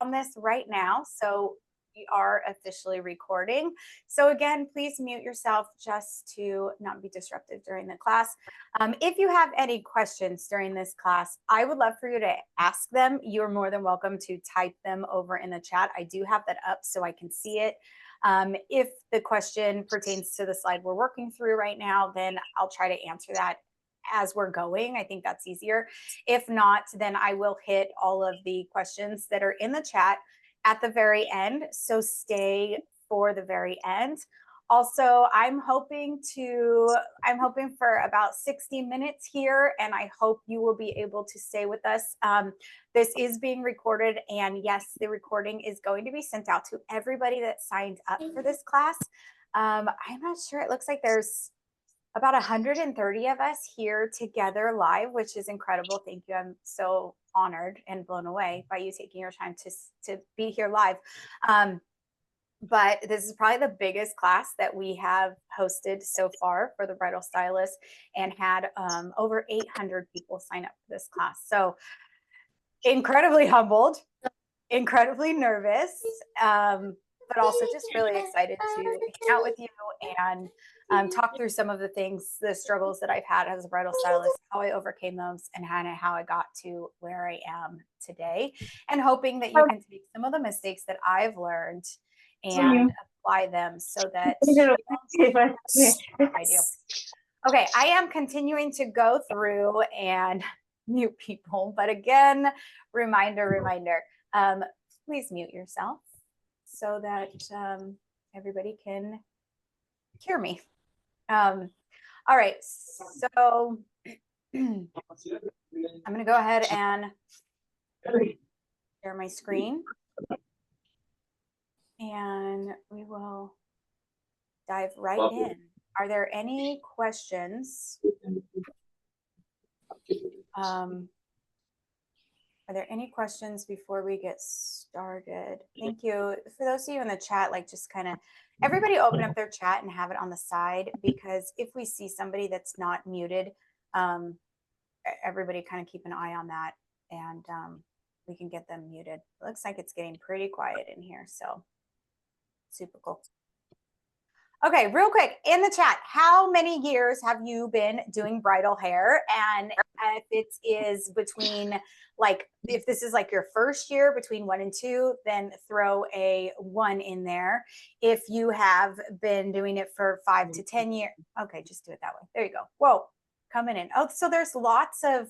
on this right now. So we are officially recording. So again, please mute yourself just to not be disruptive during the class. If you have any questions during this class, I would love for you to ask them. You're more than welcome to type them over in the chat. I do have that up so I can see it. If the question pertains to the slide we're working through right now, then I'll try to answer that as we're going. I think that's easier. If not, then I will hit all of the questions that are in the chat at the very end. So stay for the very end. Also, I'm hoping for about 60 minutes here, and I hope you will be able to stay with us. This is being recorded, and yes, the recording is going to be sent out to everybody that signed up for this class. I'm not sure. It looks like there's about 130 of us here together live, which is incredible. Thank you. I'm so honored and blown away by you taking your time to be here live. But this is probably the biggest class that we have hosted so far for the Bridal Stylist, and had over 800 people sign up for this class. So incredibly humbled, incredibly nervous, but also just really excited to hang out with you and talk through some of the things, the struggles that I've had as a bridal stylist, how I overcame those, and how I got to where I am today, and hoping that you can take some of the mistakes that I've learned and apply them so that I do. Okay, I am continuing to go through and mute people, but again, reminder, please mute yourself so that everybody can hear me. All right, so I'm going to go ahead and share my screen, and we will dive right in. Are there any questions? Are there any questions before we get started? Thank you. For those of you in the chat, like just kind of everybody open up their chat and have it on the side, because if we see somebody that's not muted, everybody kind of keep an eye on that, and we can get them muted. It looks like it's getting pretty quiet in here, so super cool. Okay, real quick in the chat, how many years have you been doing bridal hair? And if it is between, like, if this is like your first year, between 1 and 2, then throw a 1 in there. If you have been doing it for 5 to 10 years, okay, just do it that way. There you go. Whoa, coming in. Oh, so there's lots of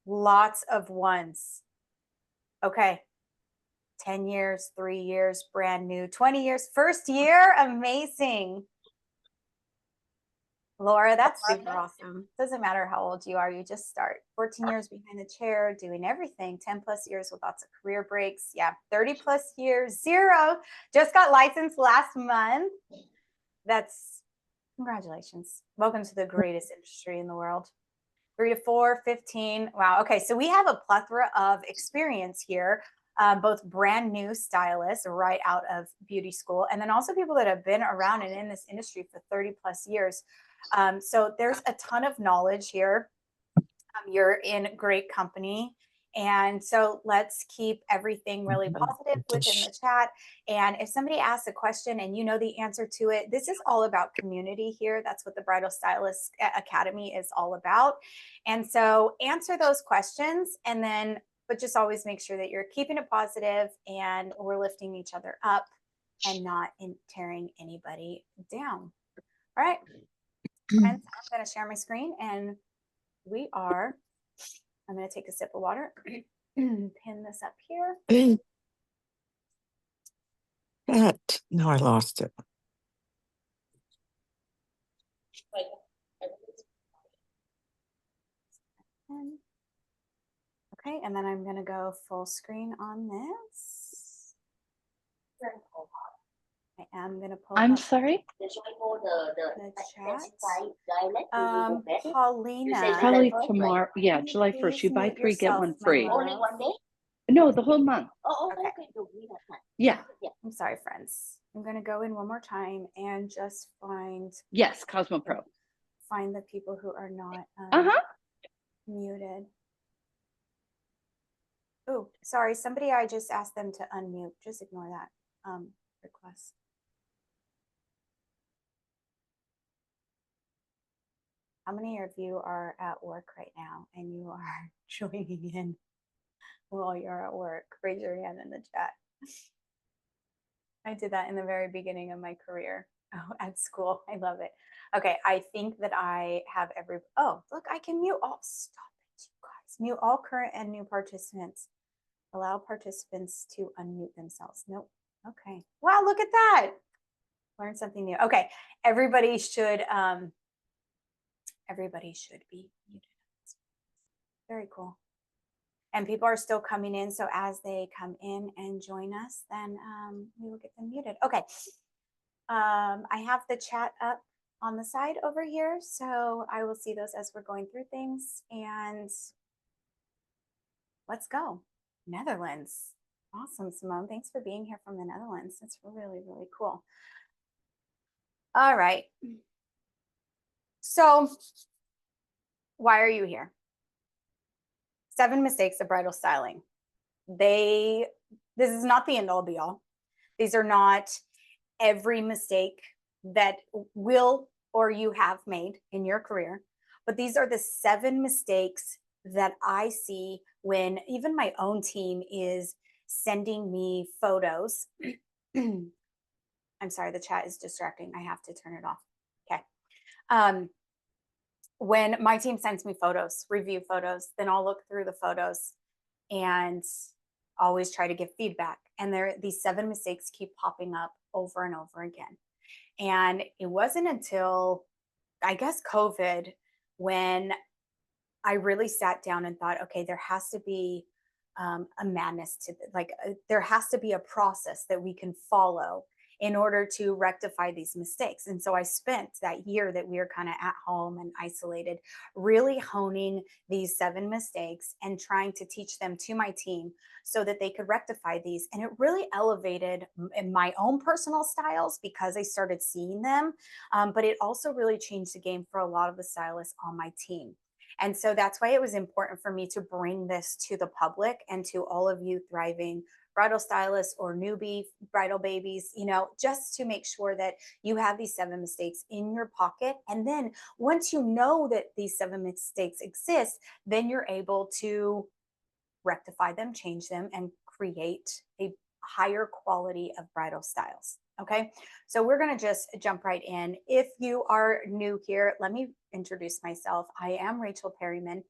1s. Okay. 10 years, 3 years, brand new, 20 years, first year, amazing. Laura, that's super awesome. Doesn't matter how old you are, you just start. 14 years behind the chair, doing everything, 10 plus years with lots of career breaks. Yeah, 30 plus years, 0. Just got licensed last month. That's, congratulations. Welcome to the greatest industry in the world. 3 to 4, 15. Wow. Okay, so we have a plethora of experience here. Both brand new stylists right out of beauty school, and then also people that have been around and in this industry for 30 plus years. So there's a ton of knowledge here. You're in great company. And so let's keep everything really positive within the chat. And if somebody asks a question and you know the answer to it, this is all about community here. That's what the Bridal Stylist Academy is all about. And so answer those questions, and then but just always make sure that you're keeping it positive and we're lifting each other up and not tearing anybody down. All right, friends, I'm going to share my screen, and I'm going to take a sip of water, pin this up here. No, I lost it. Okay, and then I'm going to go full screen on this. I am going to pull I'm up sorry? the chat. Paulina. Probably tomorrow. Yeah, July 1st. You buy 3, get 1 free. Only 1 day? No, the whole month. Oh, okay. Yeah. I'm sorry, friends. I'm going to go in one more time and just find. Yes, Cosmo Pro. Find the people who are not muted. Oh, sorry. Somebody, I just asked them to unmute. Just ignore that request. How many of you are at work right now and you are joining in while you're at work? Raise your hand in the chat. I did that in the very beginning of my career at school. I love it. Okay, I think that I have oh, look, I can mute all. Stop it, you guys. Mute all current and new participants. Allow participants to unmute themselves. Nope. Okay. Wow, look at that. Learn something new. Okay, everybody should be muted. Very cool. And people are still coming in, so as they come in and join us, then we will get them muted. Okay. I have the chat up on the side over here, so I will see those as we're going through things. And let's go. Netherlands. Awesome, Simone. Thanks for being here from the Netherlands. That's really, really cool. All right. So why are you here? 7 mistakes of bridal styling. This is not the end all be all. These are not every mistake that will or you have made in your career, but these are the 7 mistakes that I see when even my own team is sending me photos. I'm sorry, the chat is distracting. I have to turn it off. Okay. When my team sends me photos, review photos, then I'll look through the photos and always try to give feedback. And these 7 mistakes keep popping up over and over again. And it wasn't until, I guess, COVID when I really sat down and thought, okay, there has to be a madness to there has to be a process that we can follow in order to rectify these mistakes. And so I spent that year that we were kind of at home and isolated, really honing these 7 mistakes and trying to teach them to my team so that they could rectify these. And it really elevated in my own personal styles because I started seeing them. But it also really changed the game for a lot of the stylists on my team. And so that's why it was important for me to bring this to the public and to all of you thriving bridal stylists or newbie bridal babies, just to make sure that you have these 7 mistakes in your pocket. And then once you know that these 7 mistakes exist, then you're able to rectify them, change them, and create a higher quality of bridal styles. Okay, so we're going to just jump right in. If you are new here, let me introduce myself. I am Rachel Perryman.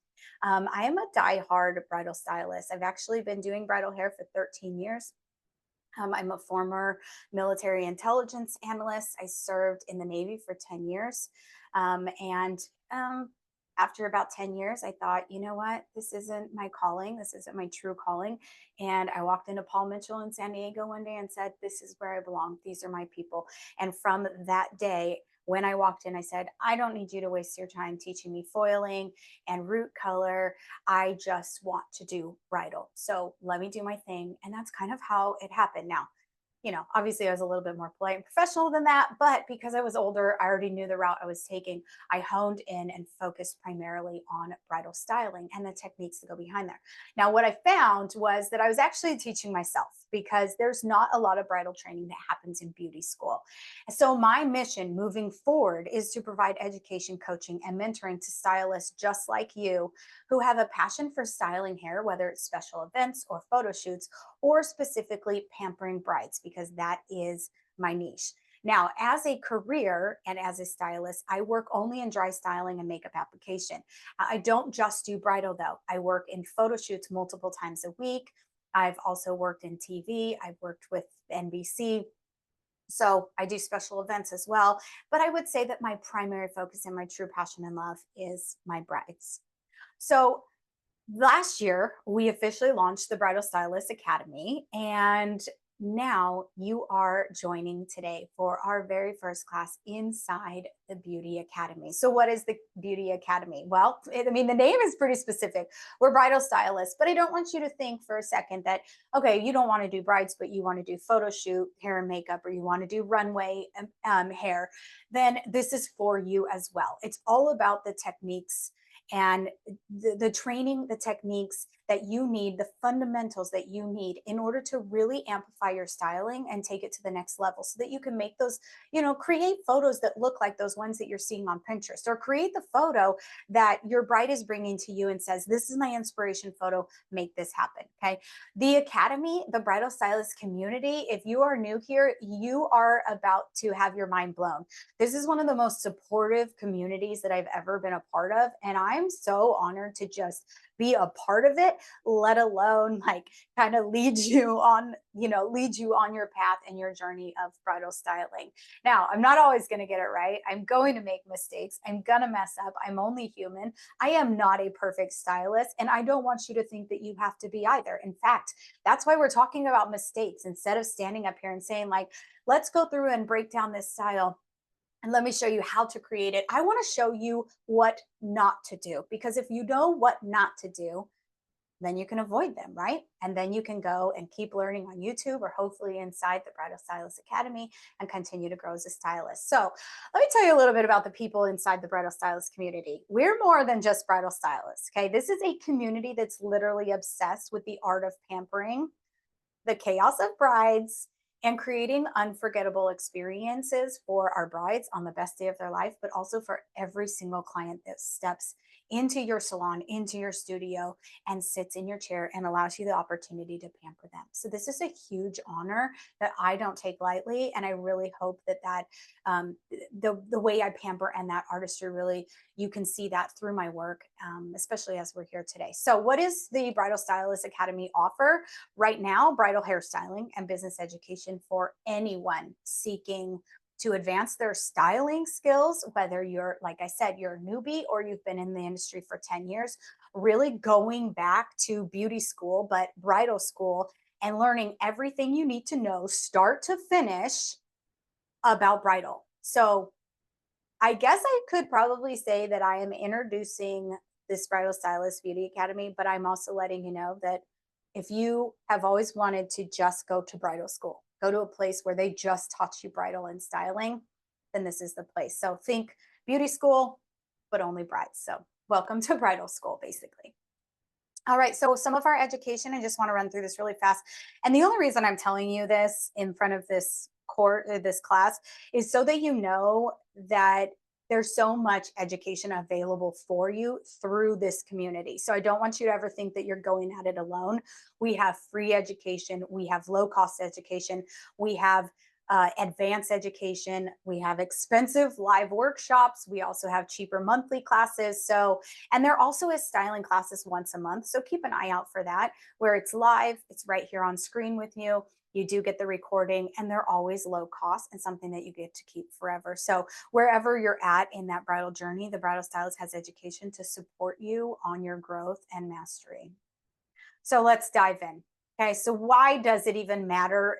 I am a die-hard bridal stylist. I've actually been doing bridal hair for 13 years. I'm a former military intelligence analyst. I served in the Navy for 10 years. After about 10 years, I thought, you know what? This isn't my calling. This isn't my true calling. And I walked into Paul Mitchell in San Diego one day and said, this is where I belong. These are my people. And from that day, when I walked in, I said, I don't need you to waste your time teaching me foiling and root color. I just want to do bridal. So let me do my thing. And that's kind of how it happened. Now, obviously I was a little bit more polite and professional than that, but because I was older, I already knew the route I was taking. I honed in and focused primarily on bridal styling and the techniques that go behind there. Now, what I found was that I was actually teaching myself because there's not a lot of bridal training that happens in beauty school. So my mission moving forward is to provide education, coaching, and mentoring to stylists just like you who have a passion for styling hair, whether it's special events or photo shoots, or specifically pampering brides, because that is my niche. Now, as a career and as a stylist, I work only in dry styling and makeup application. I don't just do bridal though. I work in photo shoots multiple times a week. I've also worked in TV. I've worked with NBC. So I do special events as well. But I would say that my primary focus and my true passion and love is my brides. So last year, we officially launched the Bridal Stylist Academy, and now you are joining today for our very first class inside the Beauty Academy. So what is the Beauty Academy? Well, the name is pretty specific. We're bridal stylists, but I don't want you to think for a second that, okay, you don't want to do brides, but you want to do photo shoot, hair and makeup, or you want to do runway hair, then this is for you as well. It's all about the techniques and the training, the techniques that you need, the fundamentals that you need in order to really amplify your styling and take it to the next level so that you can make those, create photos that look like those ones that you're seeing on Pinterest, or create the photo that your bride is bringing to you and says, this is my inspiration photo, make this happen. Okay. The Academy, the Bridal Stylist community, if you are new here, you are about to have your mind blown. This is one of the most supportive communities that I've ever been a part of. And I'm so honored to just be a part of it, let alone like kind of lead you on your path and your journey of bridal styling. Now, I'm not always going to get it right. I'm going to make mistakes. I'm going to mess up. I'm only human. I am not a perfect stylist, and I don't want you to think that you have to be either. In fact, that's why we're talking about mistakes instead of standing up here and saying like, let's go through and break down this style and let me show you how to create it. I want to show you what not to do, because if you know what not to do, then you can avoid them, right? And then you can go and keep learning on YouTube, or hopefully inside the Bridal Stylist Academy, and continue to grow as a stylist. So let me tell you a little bit about the people inside the Bridal Stylist community. We're more than just bridal stylists, okay? This is a community that's literally obsessed with the art of pampering, the chaos of brides, and creating unforgettable experiences for our brides on the best day of their life, but also for every single client that steps into your salon, into your studio, and sits in your chair and allows you the opportunity to pamper them. So this is a huge honor that I don't take lightly. And I really hope that the way I pamper and that artistry, really, you can see that through my work, especially as we're here today. So what is the Bridal Stylist Academy offer? Right now, bridal hairstyling and business education for anyone seeking to advance their styling skills, whether you're, like I said, you're a newbie or you've been in the industry for 10 years, really going back to beauty school, but bridal school, and learning everything you need to know, start to finish, about bridal. So I guess I could probably say that I am introducing this Bridal Stylist Beauty Academy, but I'm also letting you know that if you have always wanted to just go to bridal school, go to a place where they just taught you bridal and styling, then this is the place. So think beauty school, but only brides. So welcome to bridal school, basically. All right, so some of our education, I just want to run through this really fast. And the only reason I'm telling you this in front of this this class is so that you know that there's so much education available for you through this community. So I don't want you to ever think that you're going at it alone. We have free education, we have low cost education, we have advanced education, we have expensive live workshops, we also have cheaper monthly classes. So, and there also is styling classes once a month. So keep an eye out for that, where it's live, it's right here on screen with you. You do get the recording, and they're always low cost and something that you get to keep forever. So wherever you're at in that bridal journey, the Bridal Stylist has education to support you on your growth and mastery. So let's dive in. Okay, so why does it even matter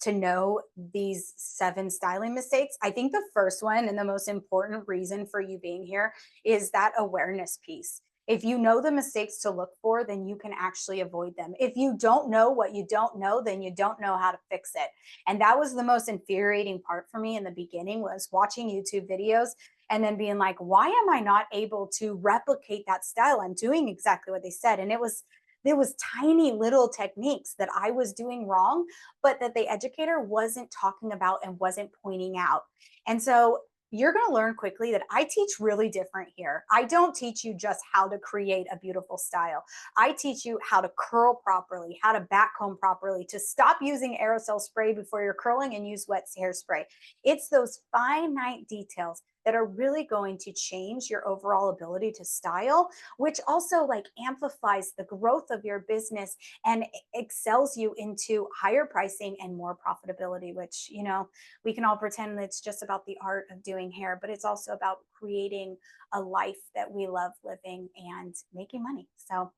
to know these 7 styling mistakes? I think the first one and the most important reason for you being here is that awareness piece. If you know the mistakes to look for, then you can actually avoid them. If you don't know what you don't know, then you don't know how to fix it. And that was the most infuriating part for me in the beginning, was watching YouTube videos and then being like, why am I not able to replicate that style? I'm doing exactly what they said. And there was tiny little techniques that I was doing wrong, but that the educator wasn't talking about and wasn't pointing out. And so you're going to learn quickly that I teach really different here. I don't teach you just how to create a beautiful style. I teach you how to curl properly, how to back comb properly, to stop using aerosol spray before you're curling and use wet hairspray. It's those finite details that are really going to change your overall ability to style, which also like amplifies the growth of your business and excels you into higher pricing and more profitability, which, you know, we can all pretend that it's just about the art of doing hair, but it's also about creating a life that we love living and making money. So,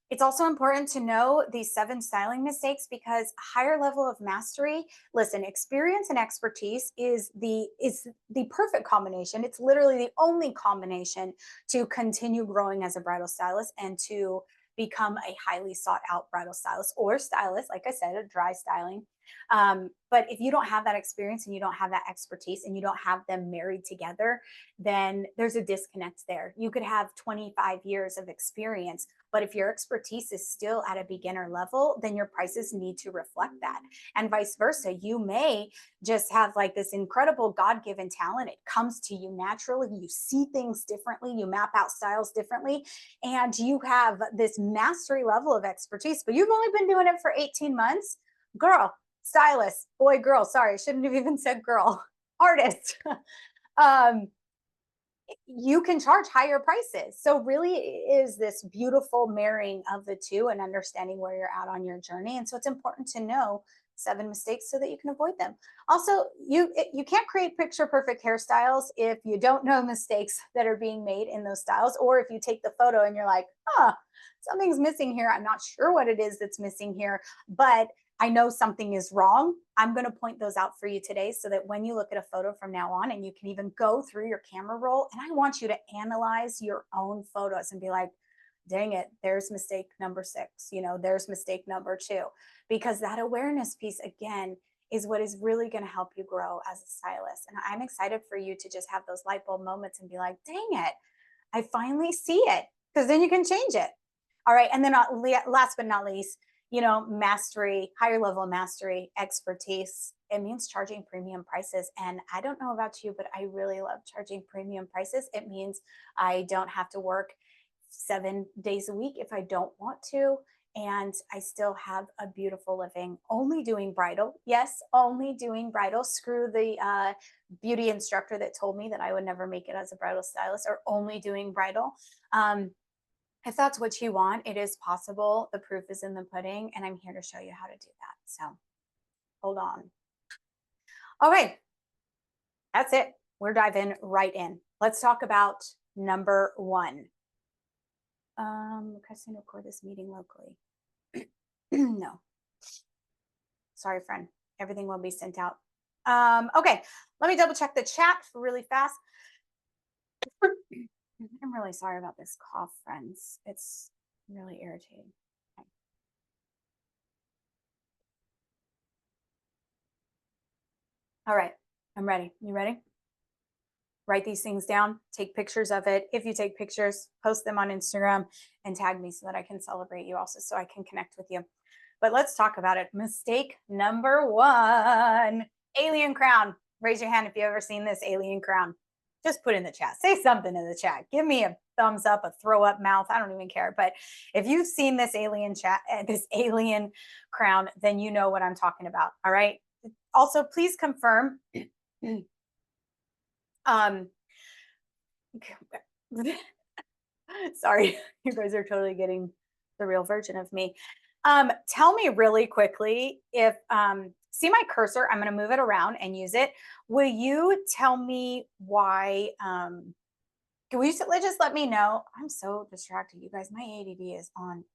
it's also important to know these 7 styling mistakes, because higher level of mastery, listen, experience and expertise is the perfect combination. It's literally the only combination to continue growing as a bridal stylist and to become a highly sought out bridal stylist, or stylist, like I said, a dry styling. But if you don't have that experience and you don't have that expertise and you don't have them married together, then there's a disconnect there. You could have 25 years of experience, But if your expertise is still at a beginner level, then your prices need to reflect that. And vice versa. You may just have like this incredible God-given talent. It comes to you naturally. You see things differently. You map out styles differently. And you have this mastery level of expertise, but you've only been doing it for 18 months. Girl, stylist, boy, girl, sorry, I shouldn't have even said girl, artist. You can charge higher prices. So really is this beautiful marrying of the two and understanding where you're at on your journey. And so it's important to know 7 mistakes so that you can avoid them. Also, you can't create picture perfect hairstyles if you don't know mistakes that are being made in those styles, or if you take the photo and you're like, something's missing here. I'm not sure what it is that's missing here, but I know something is wrong. I'm going to point those out for you today so that when you look at a photo from now on, and you can even go through your camera roll, and I want you to analyze your own photos and be like, dang it, there's mistake number 6, there's mistake number 2, because that awareness piece, again, is what is really going to help you grow as a stylist. And I'm excited for you to just have those light bulb moments and be like, dang it, I finally see it, because then you can change it. All right. And then last but not least, mastery, higher level mastery, expertise. It means charging premium prices. And I don't know about you, but I really love charging premium prices. It means I don't have to work 7 days a week if I don't want to. And I still have a beautiful living, only doing bridal. Yes, only doing bridal. Screw the beauty instructor that told me that I would never make it as a bridal stylist, or only doing bridal. If that's what you want, it is possible. The proof is in the pudding, and I'm here to show you how to do that. So hold on. Okay, that's it. We're diving right in. Let's talk about number 1. Requesting to record this meeting locally. No. Sorry, friend. Everything will be sent out. Okay, let me double check the chat really fast. I'm really sorry about this cough, friends. It's really irritating. Okay. All right, I'm ready. You ready? Write these things down, take pictures of it. If you take pictures, post them on Instagram and tag me so that I can celebrate you also, so I can connect with you. But let's talk about it. Mistake number 1, alien crown. Raise your hand if you've ever seen this alien crown. Just put in the chat. Say something in the chat. Give me a thumbs up, a throw up mouth. I don't even care. But if you've seen this alien crown, then you know what I'm talking about. All right. Also, please confirm. Sorry, you guys are totally getting the real version of me. Tell me really quickly if, see my cursor, I'm going to move it around and use it. Will you tell me why, can you just let me know? I'm so distracted, you guys. My ADD is on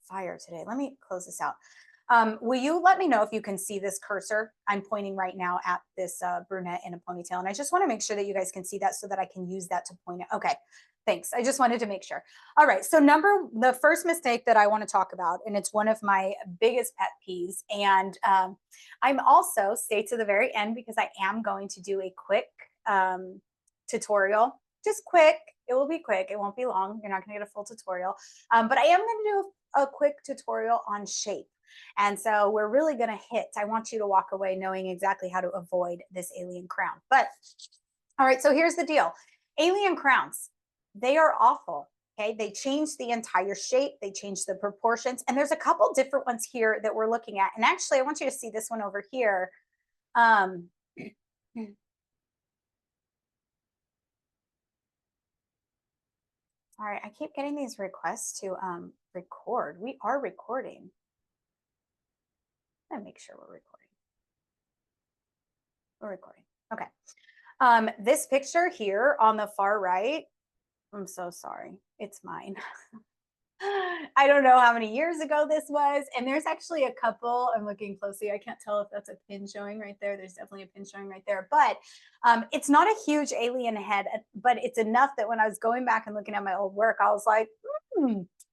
fire today. Let me close this out. Will you let me know if you can see this cursor? I'm pointing right now at this brunette in a ponytail, and I just want to make sure that you guys can see that so that I can use that to point it. Okay, thanks. I just wanted to make sure. All right, so the first mistake that I want to talk about, and it's one of my biggest pet peeves, and I'm also, stay to the very end because I am going to do a quick tutorial. Just quick. It will be quick. It won't be long. You're not going to get a full tutorial, but I am going to do a quick tutorial on shape. And so we're really going to I want you to walk away knowing exactly how to avoid this alien crown. But all right, so here's the deal. Alien crowns, they are awful. Okay, they change the entire shape, they change the proportions, and there's a couple different ones here that we're looking at. And actually, I want you to see this one over here. All right, I keep getting these requests to record. We are recording. Let me make sure we're recording. We're recording. Okay. This picture here on the far right, I'm so sorry. It's mine. I don't know how many years ago this was. And there's actually a couple. I'm looking closely. I can't tell if that's a pin showing right there. There's definitely a pin showing right there. But it's not a huge alien head, but it's enough that when I was going back and looking at my old work, I was like,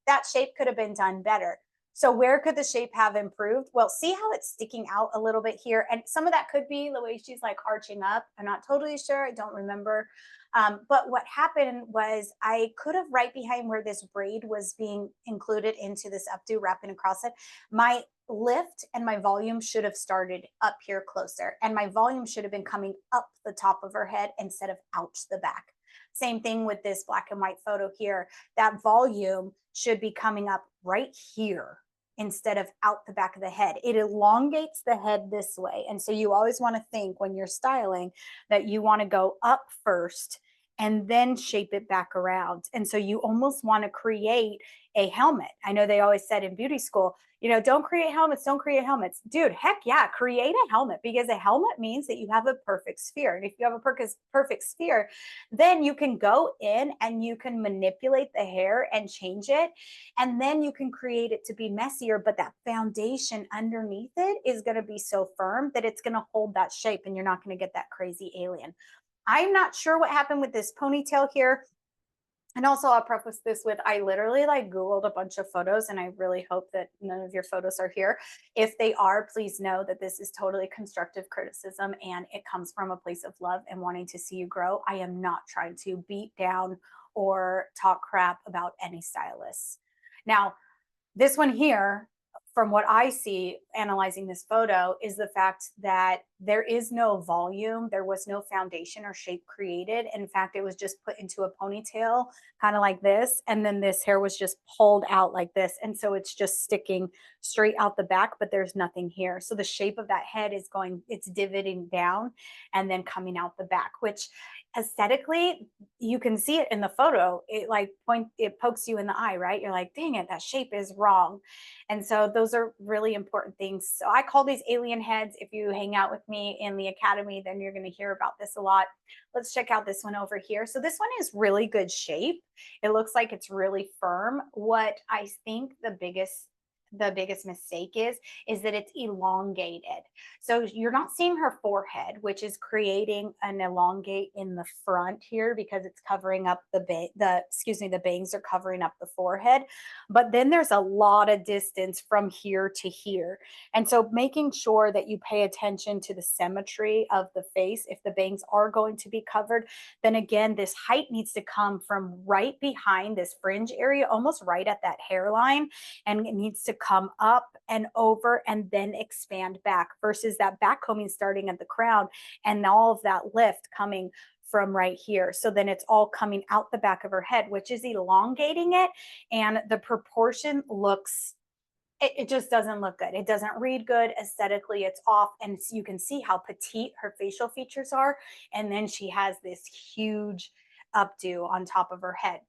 that shape could have been done better. So where could the shape have improved? Well, see how it's sticking out a little bit here. And some of that could be the way she's like arching up. I'm not totally sure. I don't remember. But what happened was I could have right behind where this braid was being included into this updo wrapping across it. My lift and my volume should have started up here closer. And my volume should have been coming up the top of her head instead of out the back. Same thing with this black and white photo here. That volume should be coming up right here instead of out the back of the head. It elongates the head this way. And so you always want to think when you're styling that you want to go up first and then shape it back around. And so you almost want to create a helmet. I know they always said in beauty school, you know, don't create helmets, don't create helmets. Dude, heck yeah, create a helmet, because a helmet means that you have a perfect sphere. And if you have a perfect sphere, then you can go in and you can manipulate the hair and change it. And then you can create it to be messier, but that foundation underneath it is going to be so firm that it's going to hold that shape and you're not going to get that crazy alien. I'm not sure what happened with this ponytail here. And also I'll preface this with, I literally like Googled a bunch of photos and I really hope that none of your photos are here. If they are, please know that this is totally constructive criticism and it comes from a place of love and wanting to see you grow. I am not trying to beat down or talk crap about any stylists. Now, this one here, from what I see analyzing this photo, is the fact that there is no volume. There was no foundation or shape created. In fact, it was just put into a ponytail, kind of like this. And then this hair was just pulled out like this. And so it's just sticking straight out the back, but there's nothing here. So the shape of that head is going, it's divoting down and then coming out the back, which aesthetically, you can see it in the photo. It pokes you in the eye, right? You're like, dang it, that shape is wrong. And so those are really important things. So I call these alien heads. If you hang out with me in the academy, then you're going to hear about this a lot. Let's check out this one over here. So this one is really good shape. It looks like it's really firm. What I think the biggest mistake is that it's elongated. So you're not seeing her forehead, which is creating an elongate in the front here because it's covering up the bangs are covering up the forehead. But then there's a lot of distance from here to here. And so making sure that you pay attention to the symmetry of the face. If the bangs are going to be covered, then again, this height needs to come from right behind this fringe area, almost right at that hairline. And it needs to come up and over and then expand back versus that back combing starting at the crown and all of that lift coming from right here. So then it's all coming out the back of her head, which is elongating it. And the proportion looks, it just doesn't look good. It doesn't read good. Aesthetically, it's off. And you can see how petite her facial features are. And then she has this huge updo on top of her head.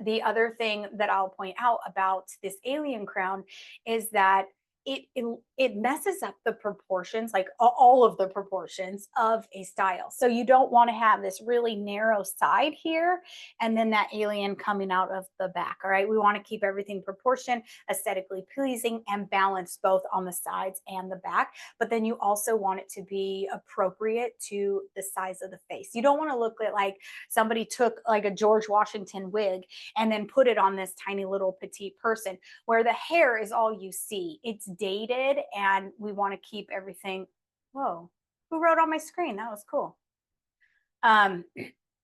The other thing that I'll point out about this alien crown is that it messes up the proportions, like all of the proportions of a style. So you don't want to have this really narrow side here and then that alien coming out of the back. All right, we want to keep everything proportioned, aesthetically pleasing, and balanced both on the sides and the back. But then you also want it to be appropriate to the size of the face. You don't want to look like somebody took like a George Washington wig and then put it on this tiny little petite person where the hair is all you see. It's dated and we want to keep everything. Whoa, who wrote on my screen? That was cool.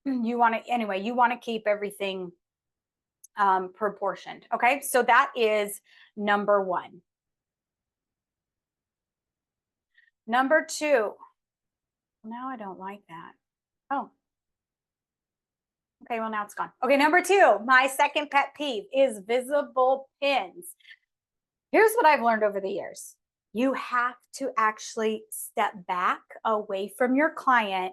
You want to keep everything proportioned. Okay, so that is number one. Number two. Now I don't like that. Oh. Okay, well, now it's gone. Okay, number two, my second pet peeve is visible pins. Here's what I've learned over the years. You have to actually step back away from your client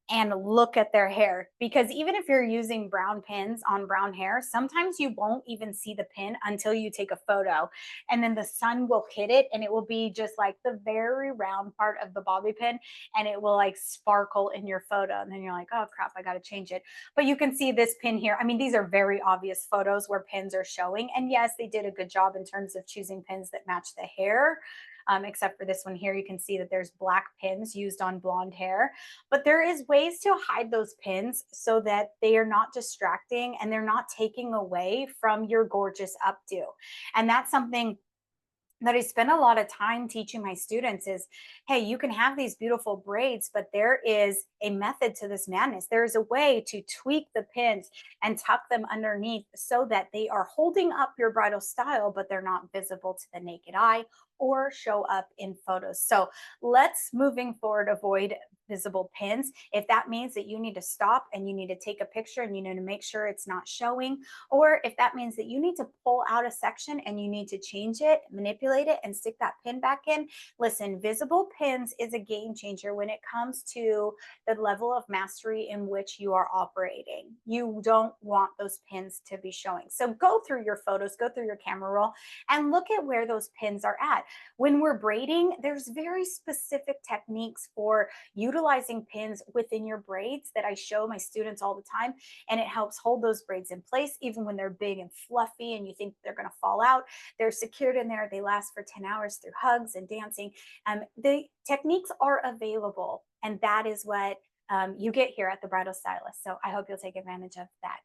and look at their hair, because even if you're using brown pins on brown hair, sometimes you won't even see the pin until you take a photo, and then the sun will hit it and it will be just like the very round part of the bobby pin and it will like sparkle in your photo, and then you're like, oh crap, I got to change it. But you can see this pin here. I mean, these are very obvious photos where pins are showing, and yes, they did a good job in terms of choosing pins that match the hair. except for this one here. You can see that there's black pins used on blonde hair, but there is ways to hide those pins so that they are not distracting and they're not taking away from your gorgeous updo. And that's something that I spend a lot of time teaching my students is, hey, you can have these beautiful braids, but there is a method to this madness. There is a way to tweak the pins and tuck them underneath so that they are holding up your bridal style, but they're not visible to the naked eye or show up in photos. So let's, moving forward, avoid visible pins. If that means that you need to stop and you need to take a picture and you need to make sure it's not showing, or if that means that you need to pull out a section and you need to change it, manipulate it, and stick that pin back in. Listen, visible pins is a game changer when it comes to the level of mastery in which you are operating. You don't want those pins to be showing. So go through your photos, go through your camera roll, and look at where those pins are at. When we're braiding, there's very specific techniques for utilizing pins within your braids that I show my students all the time, and it helps hold those braids in place even when they're big and fluffy and you think they're going to fall out. They're secured in there. They last for 10 hours through hugs and dancing. The techniques are available, and that is what you get here at the Bridal Stylist. So I hope you'll take advantage of that.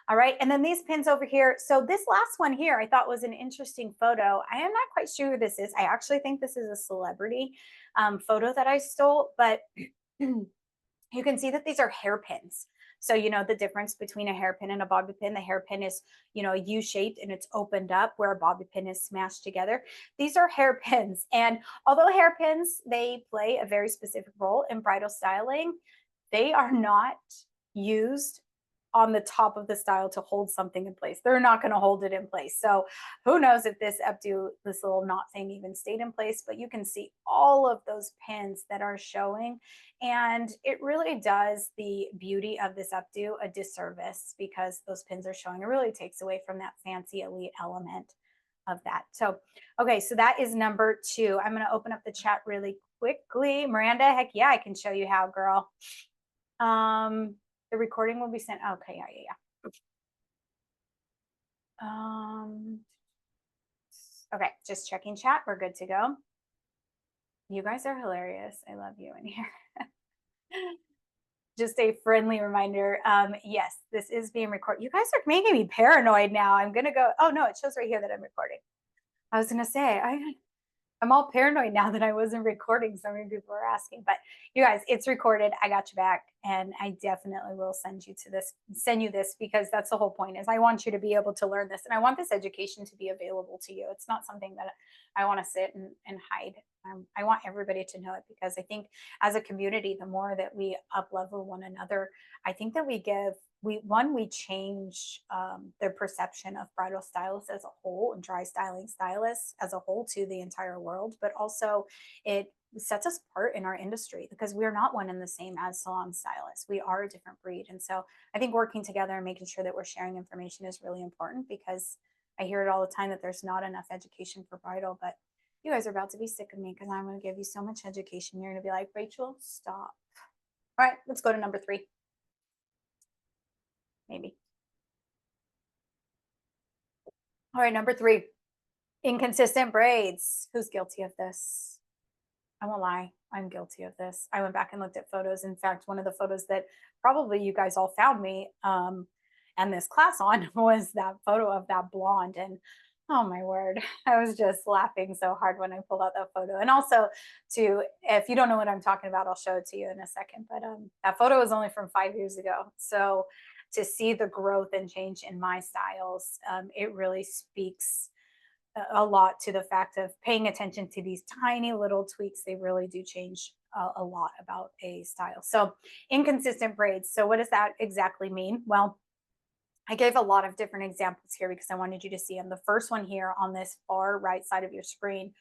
All right. And then these pins over here. So this last one here, I thought was an interesting photo. I am not quite sure who this is. I actually think this is a celebrity photo that I stole, but you can see that these are hairpins. So, you know, the difference between a hairpin and a bobby pin, the hairpin is, you know, U-shaped and it's opened up, where a bobby pin is smashed together. These are hairpins. And although hairpins, they play a very specific role in bridal styling, they are not used on the top of the style to hold something in place. They're not going to hold it in place. So who knows if this updo, this little knot thing, even stayed in place, but you can see all of those pins that are showing. And it really does the beauty of this updo a disservice because those pins are showing. It really takes away from that fancy elite element of that. So, okay, so that is number 2. I'm going to open up the chat really quickly. Miranda, heck yeah, I can show you how, girl. The recording will be sent. Okay, yeah. Okay, just checking chat. We're good to go. You guys are hilarious. I love you in here. Just a friendly reminder. Yes, this is being recorded. You guys are making me paranoid now. I'm gonna go. Oh no, it shows right here that I'm recording. I was gonna say I'm all paranoid now that I wasn't recording. So many people are asking, but you guys, it's recorded. I got you back, and I definitely will send you this because that's the whole point. Is I want you to be able to learn this, and I want this education to be available to you. It's not something that I want to sit and hide. I want everybody to know it because I think as a community, the more that we up level one another, I think that we change the perception of bridal stylists as a whole and dry styling stylists as a whole to the entire world, but also it sets us apart in our industry because we're not one and the same as salon stylists. We are a different breed. And so I think working together and making sure that we're sharing information is really important because I hear it all the time that there's not enough education for bridal, but you guys are about to be sick of me because I'm going to give you so much education. You're going to be like, Rachel, stop. All right, let's go to number 3. Maybe. All right, number 3, inconsistent braids. Who's guilty of this? I won't lie, I'm guilty of this. I went back and looked at photos. In fact, one of the photos that probably you guys all found me and this class on was that photo of that blonde. And oh my word, I was just laughing so hard when I pulled out that photo. And also, if you don't know what I'm talking about, I'll show it to you in a second. But that photo was only from 5 years ago. So to see the growth and change in my styles, it really speaks a lot to the fact of paying attention to these tiny little tweaks. They really do change a lot about a style. So inconsistent braids. So what does that exactly mean? Well, I gave a lot of different examples here because I wanted you to see them. The first one here on this far right side of your screen,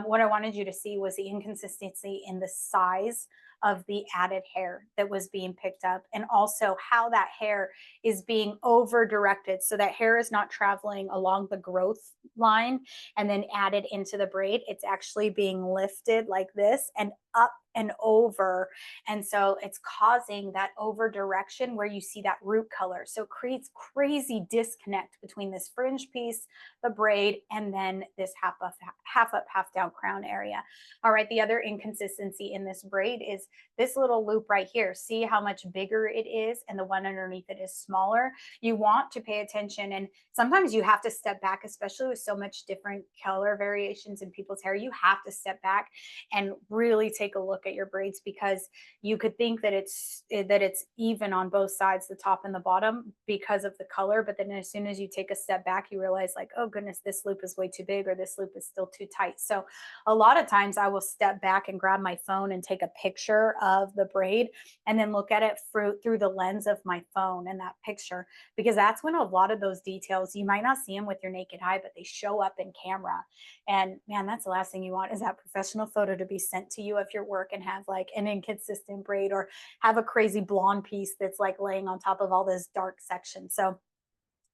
what I wanted you to see was the inconsistency in the size of the added hair that was being picked up, and also how that hair is being over directed. So that hair is not traveling along the growth line and then added into the braid. It's actually being lifted like this and up and over. And so it's causing that over direction where you see that root color. So it creates crazy disconnect between this fringe piece, the braid, and then this half up, half down crown area. All right, the other inconsistency in this braid is this little loop right here. See how much bigger it is, and the one underneath it is smaller. You want to pay attention, and sometimes you have to step back, especially with so much different color variations in people's hair. You have to step back and really take a look at your braids, because you could think that it's even on both sides, the top and the bottom, because of the color. But then as soon as you take a step back, you realize like, oh goodness, this loop is way too big, or this loop is still too tight. So a lot of times I will step back and grab my phone and take a picture of the braid, and then look at it through the lens of my phone and that picture, because that's when a lot of those details, you might not see them with your naked eye, but they show up in camera. And man, that's the last thing you want, is that professional photo to be sent to you of your work and have like an inconsistent braid, or have a crazy blonde piece that's like laying on top of all this dark section. So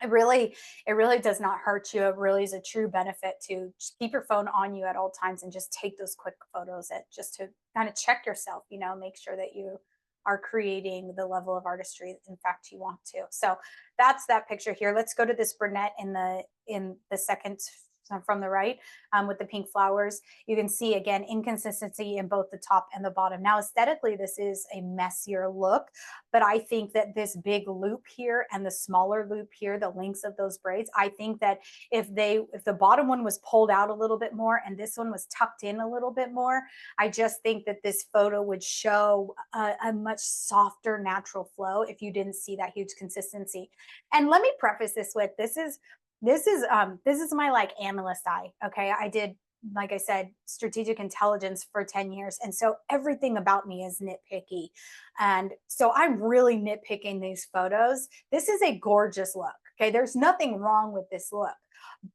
it really does not hurt you. It really is a true benefit to just keep your phone on you at all times and just take those quick photos, just to kind of check yourself, make sure that you are creating the level of artistry in fact you want to. So that's that picture here. Let's go to this brunette in the second from the right, with the pink flowers. You can see again inconsistency in both the top and the bottom. Now aesthetically this is a messier look, but I think that this big loop here and the smaller loop here, the lengths of those braids, I think that if the bottom one was pulled out a little bit more and this one was tucked in a little bit more, I just think that this photo would show a much softer natural flow if you didn't see that huge consistency. And let me preface this with, this is my like analyst eye. Okay. I did, like I said, strategic intelligence for 10 years. And so everything about me is nitpicky. And so I'm really nitpicking these photos. This is a gorgeous look. Okay. There's nothing wrong with this look.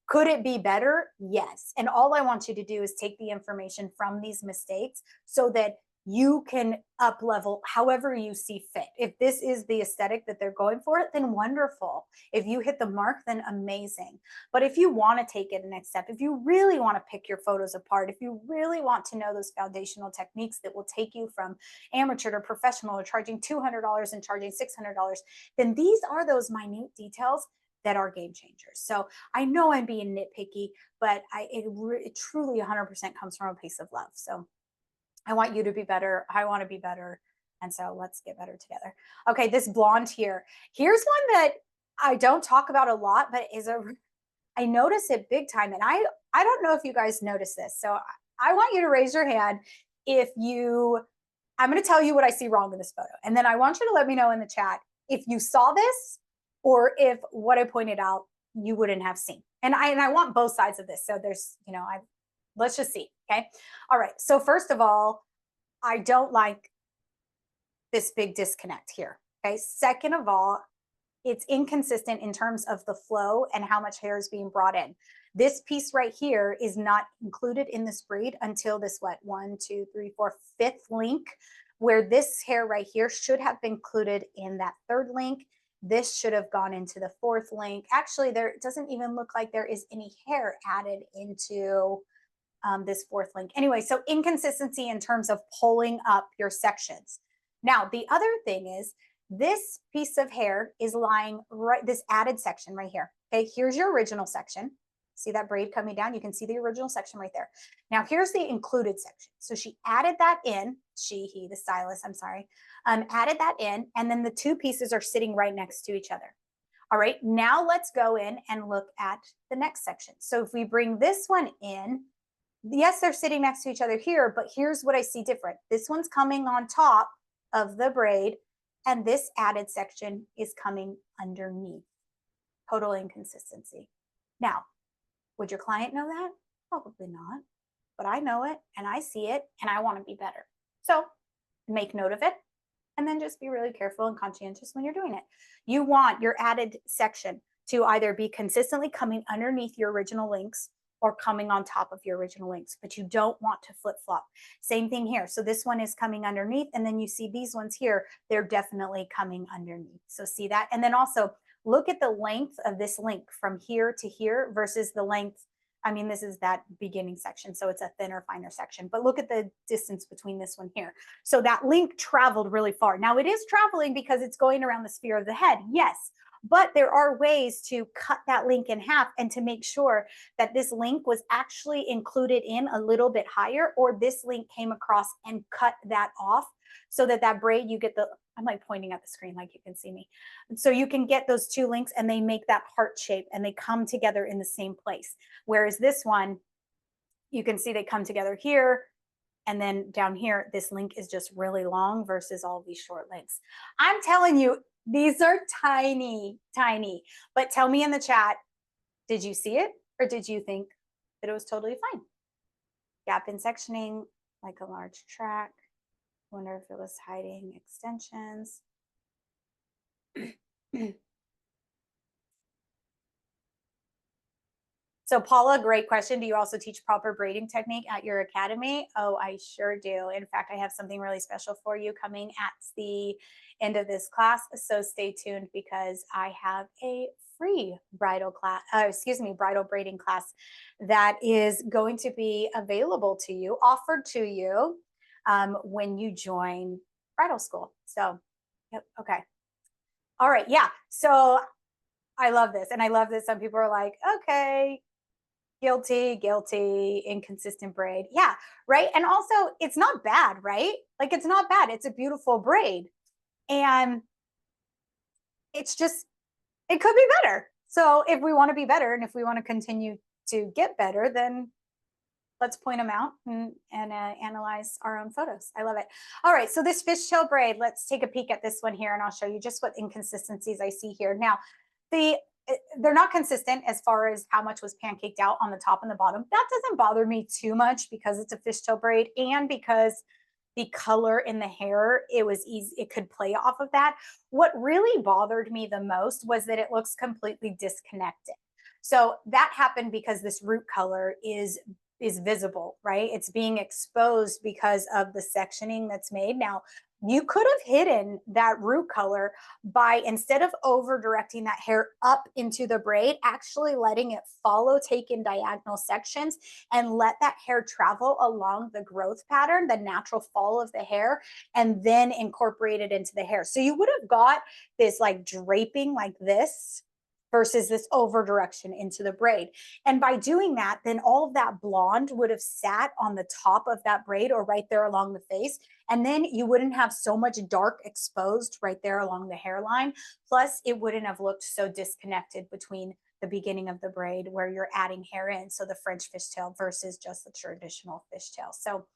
Could it be better? Yes. And all I want you to do is take the information from these mistakes so that you can up level however you see fit. If this is the aesthetic that they're going for, then wonderful. If you hit the mark, then amazing. But if you want to take it a next step, if you really want to pick your photos apart, if you really want to know those foundational techniques that will take you from amateur to professional, or charging $200 and charging $600, then these are those minute details that are game changers. So I know I'm being nitpicky, but it truly 100% comes from a place of love. So I want you to be better. I want to be better. And so let's get better together. Okay, this blonde here. Here's one that I don't talk about a lot, but I notice it big time. And I don't know if you guys notice this. So I want you to raise your hand if I'm going to tell you what I see wrong in this photo. And then I want you to let me know in the chat if you saw this, or if what I pointed out you wouldn't have seen. And I want both sides of this. So there's, let's just see. Okay. All right. So first of all, I don't like this big disconnect here. Okay. Second of all, it's inconsistent in terms of the flow and how much hair is being brought in. This piece right here is not included in this braid until this, fifth link, where this hair right here should have been included in that third link. This should have gone into the fourth link. Actually, there doesn't even look like there is any hair added into this fourth link. Anyway, so inconsistency in terms of pulling up your sections. Now, the other thing is this piece of hair is lying right, this added section right here. Okay, here's your original section. See that braid coming down? You can see the original section right there. Now, here's the included section. So she added that in, he, the stylist, I'm sorry, added that in, and then the two pieces are sitting right next to each other. All right, now let's go in and look at the next section. So if we bring this one in, yes, they're sitting next to each other here, but here's what I see different. This one's coming on top of the braid, and this added section is coming underneath. Total inconsistency. Now, would your client know that? Probably not, but I know it and I see it and I want to be better. So make note of it and then just be really careful and conscientious when you're doing it. You want your added section to either be consistently coming underneath your original links or coming on top of your original links, but you don't want to flip-flop. Same thing here. So this one is coming underneath, and then you see these ones here, they're definitely coming underneath. So see that? And then also look at the length of this link from here to here versus the length I mean, this is that beginning section, so it's a thinner, finer section, but look at the distance between this one here. So that link traveled really far. Now it is traveling because it's going around the sphere of the head, yes, but there are ways to cut that link in half and to make sure that this link was actually included in a little bit higher, or this link came across and cut that off so that that braid, you get the, I'm like pointing at the screen like you can see me. So you can get those two links and they make that heart shape and they come together in the same place. Whereas this one, you can see they come together here, and then down here, this link is just really long versus all these short links. I'm telling you, these are tiny, tiny. But tell me in the chat, did you see it or did you think that it was totally fine? Gap in sectioning, like a large track. Wonder if it was hiding extensions. So Paula, great question. Do you also teach proper braiding technique at your academy? Oh, I sure do. In fact, I have something really special for you coming at the end of this class. So stay tuned because I have a free bridal class, bridal braiding class that is going to be available to you, offered to you when you join bridal school. So, yep, okay. All right, yeah. So I love this. And I love that some people are like, okay, guilty, inconsistent braid. Yeah, right. And also, it's not bad, right? Like, it's not bad. It's a beautiful braid. And it's just, it could be better. So if we want to be better and if we want to continue to get better, then let's point them out and analyze our own photos. I love it. All right, so this fishtail braid, let's take a peek at this one here and I'll show you just what inconsistencies I see here. Now, they're not consistent as far as how much was pancaked out on the top and the bottom. That doesn't bother me too much because it's a fishtail braid and because the color in the hair, it was easy, it could play off of that. What really bothered me the most was that it looks completely disconnected. So that happened because this root color is visible, right? It's being exposed because of the sectioning that's made. Now, you could have hidden that root color by, instead of over directing that hair up into the braid, actually letting it follow, take in diagonal sections and let that hair travel along the growth pattern, the natural fall of the hair, and then incorporate it into the hair. So you would have got this like draping like this versus this over direction into the braid. And by doing that, then all of that blonde would have sat on the top of that braid or right there along the face. And then you wouldn't have so much dark exposed right there along the hairline. Plus, it wouldn't have looked so disconnected between the beginning of the braid where you're adding hair in. So the French fishtail versus just the traditional fishtail. So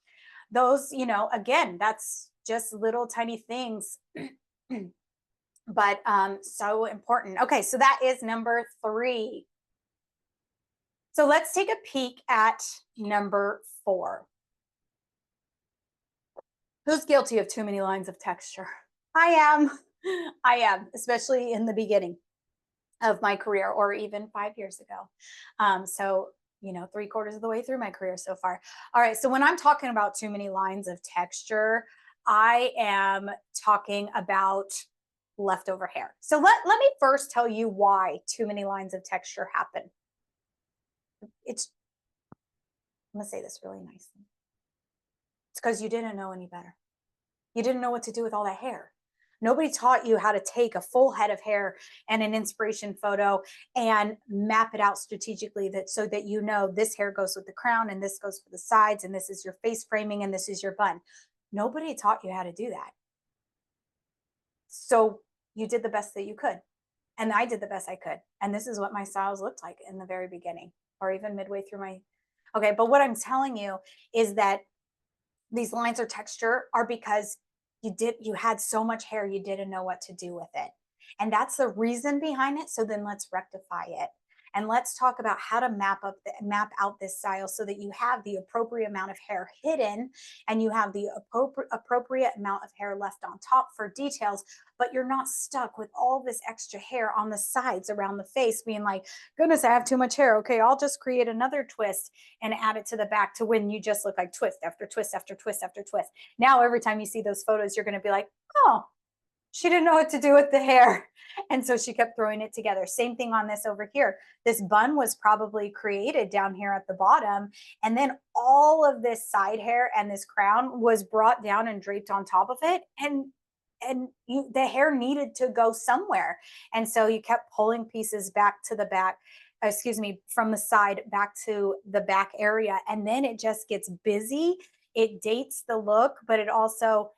those, you know, again, that's just little tiny things. But so important. Okay, so that is number 3. So let's take a peek at number 4. Who's guilty of too many lines of texture? I am, especially in the beginning of my career or even 5 years ago. So, you know, 3/4 of the way through my career so far. All right, so when I'm talking about too many lines of texture, I am talking about leftover hair. So let me first tell you why too many lines of texture happen. I'm gonna say this really nicely. It's because you didn't know any better. You didn't know what to do with all that hair. Nobody taught you how to take a full head of hair and an inspiration photo and map it out strategically so that you know this hair goes with the crown and this goes for the sides and this is your face framing and this is your bun. Nobody taught you how to do that. So you did the best that you could. And I did the best I could. And this is what my styles looked like in the very beginning or even midway through my, okay. But what I'm telling you is that these lines of texture are because you had so much hair, you didn't know what to do with it. And that's the reason behind it. So then let's rectify it. And let's talk about how to map out this style so that you have the appropriate amount of hair hidden and you have the appropriate amount of hair left on top for details, but you're not stuck with all this extra hair on the sides around the face being like, goodness, I have too much hair. Okay, I'll just create another twist and add it to the back to when you just look like twist after twist after twist after twist. Now, every time you see those photos, you're going to be like, oh, she didn't know what to do with the hair. And so she kept throwing it together. Same thing on this over here. This bun was probably created down here at the bottom. And then all of this side hair and this crown was brought down and draped on top of it. And the hair needed to go somewhere. And so you kept pulling pieces back to the back, excuse me, from the side back to the back area. And then it just gets busy. It dates the look, but it also,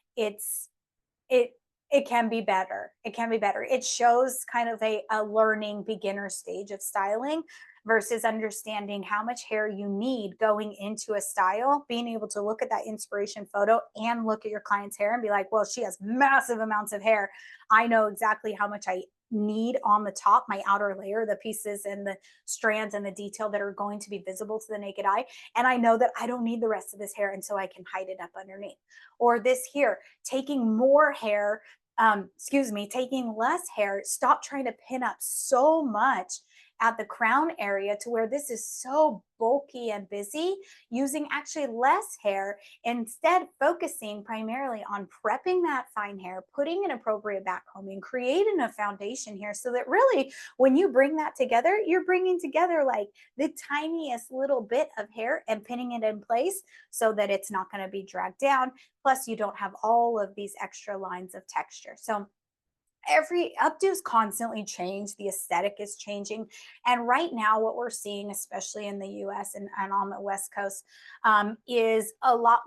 it can be better. It can be better. It shows kind of a learning beginner stage of styling versus understanding how much hair you need going into a style, being able to look at that inspiration photo and look at your client's hair and be like, well, she has massive amounts of hair. I know exactly how much I need on the top, my outer layer, the pieces and the strands and the detail that are going to be visible to the naked eye. And I know that I don't need the rest of this hair, and so I can hide it up underneath. Or this here, taking more hair, taking less hair, stop trying to pin up so much at the crown area to where this is so bulky and busy, using actually less hair, instead focusing primarily on prepping that fine hair, putting an appropriate back combing, creating a foundation here so that really when you bring that together, you're bringing together like the tiniest little bit of hair and pinning it in place so that it's not going to be dragged down. Plus you don't have all of these extra lines of texture. So every updos constantly change, the aesthetic is changing, and right now what we're seeing, especially in the US and on the West Coast, is a lot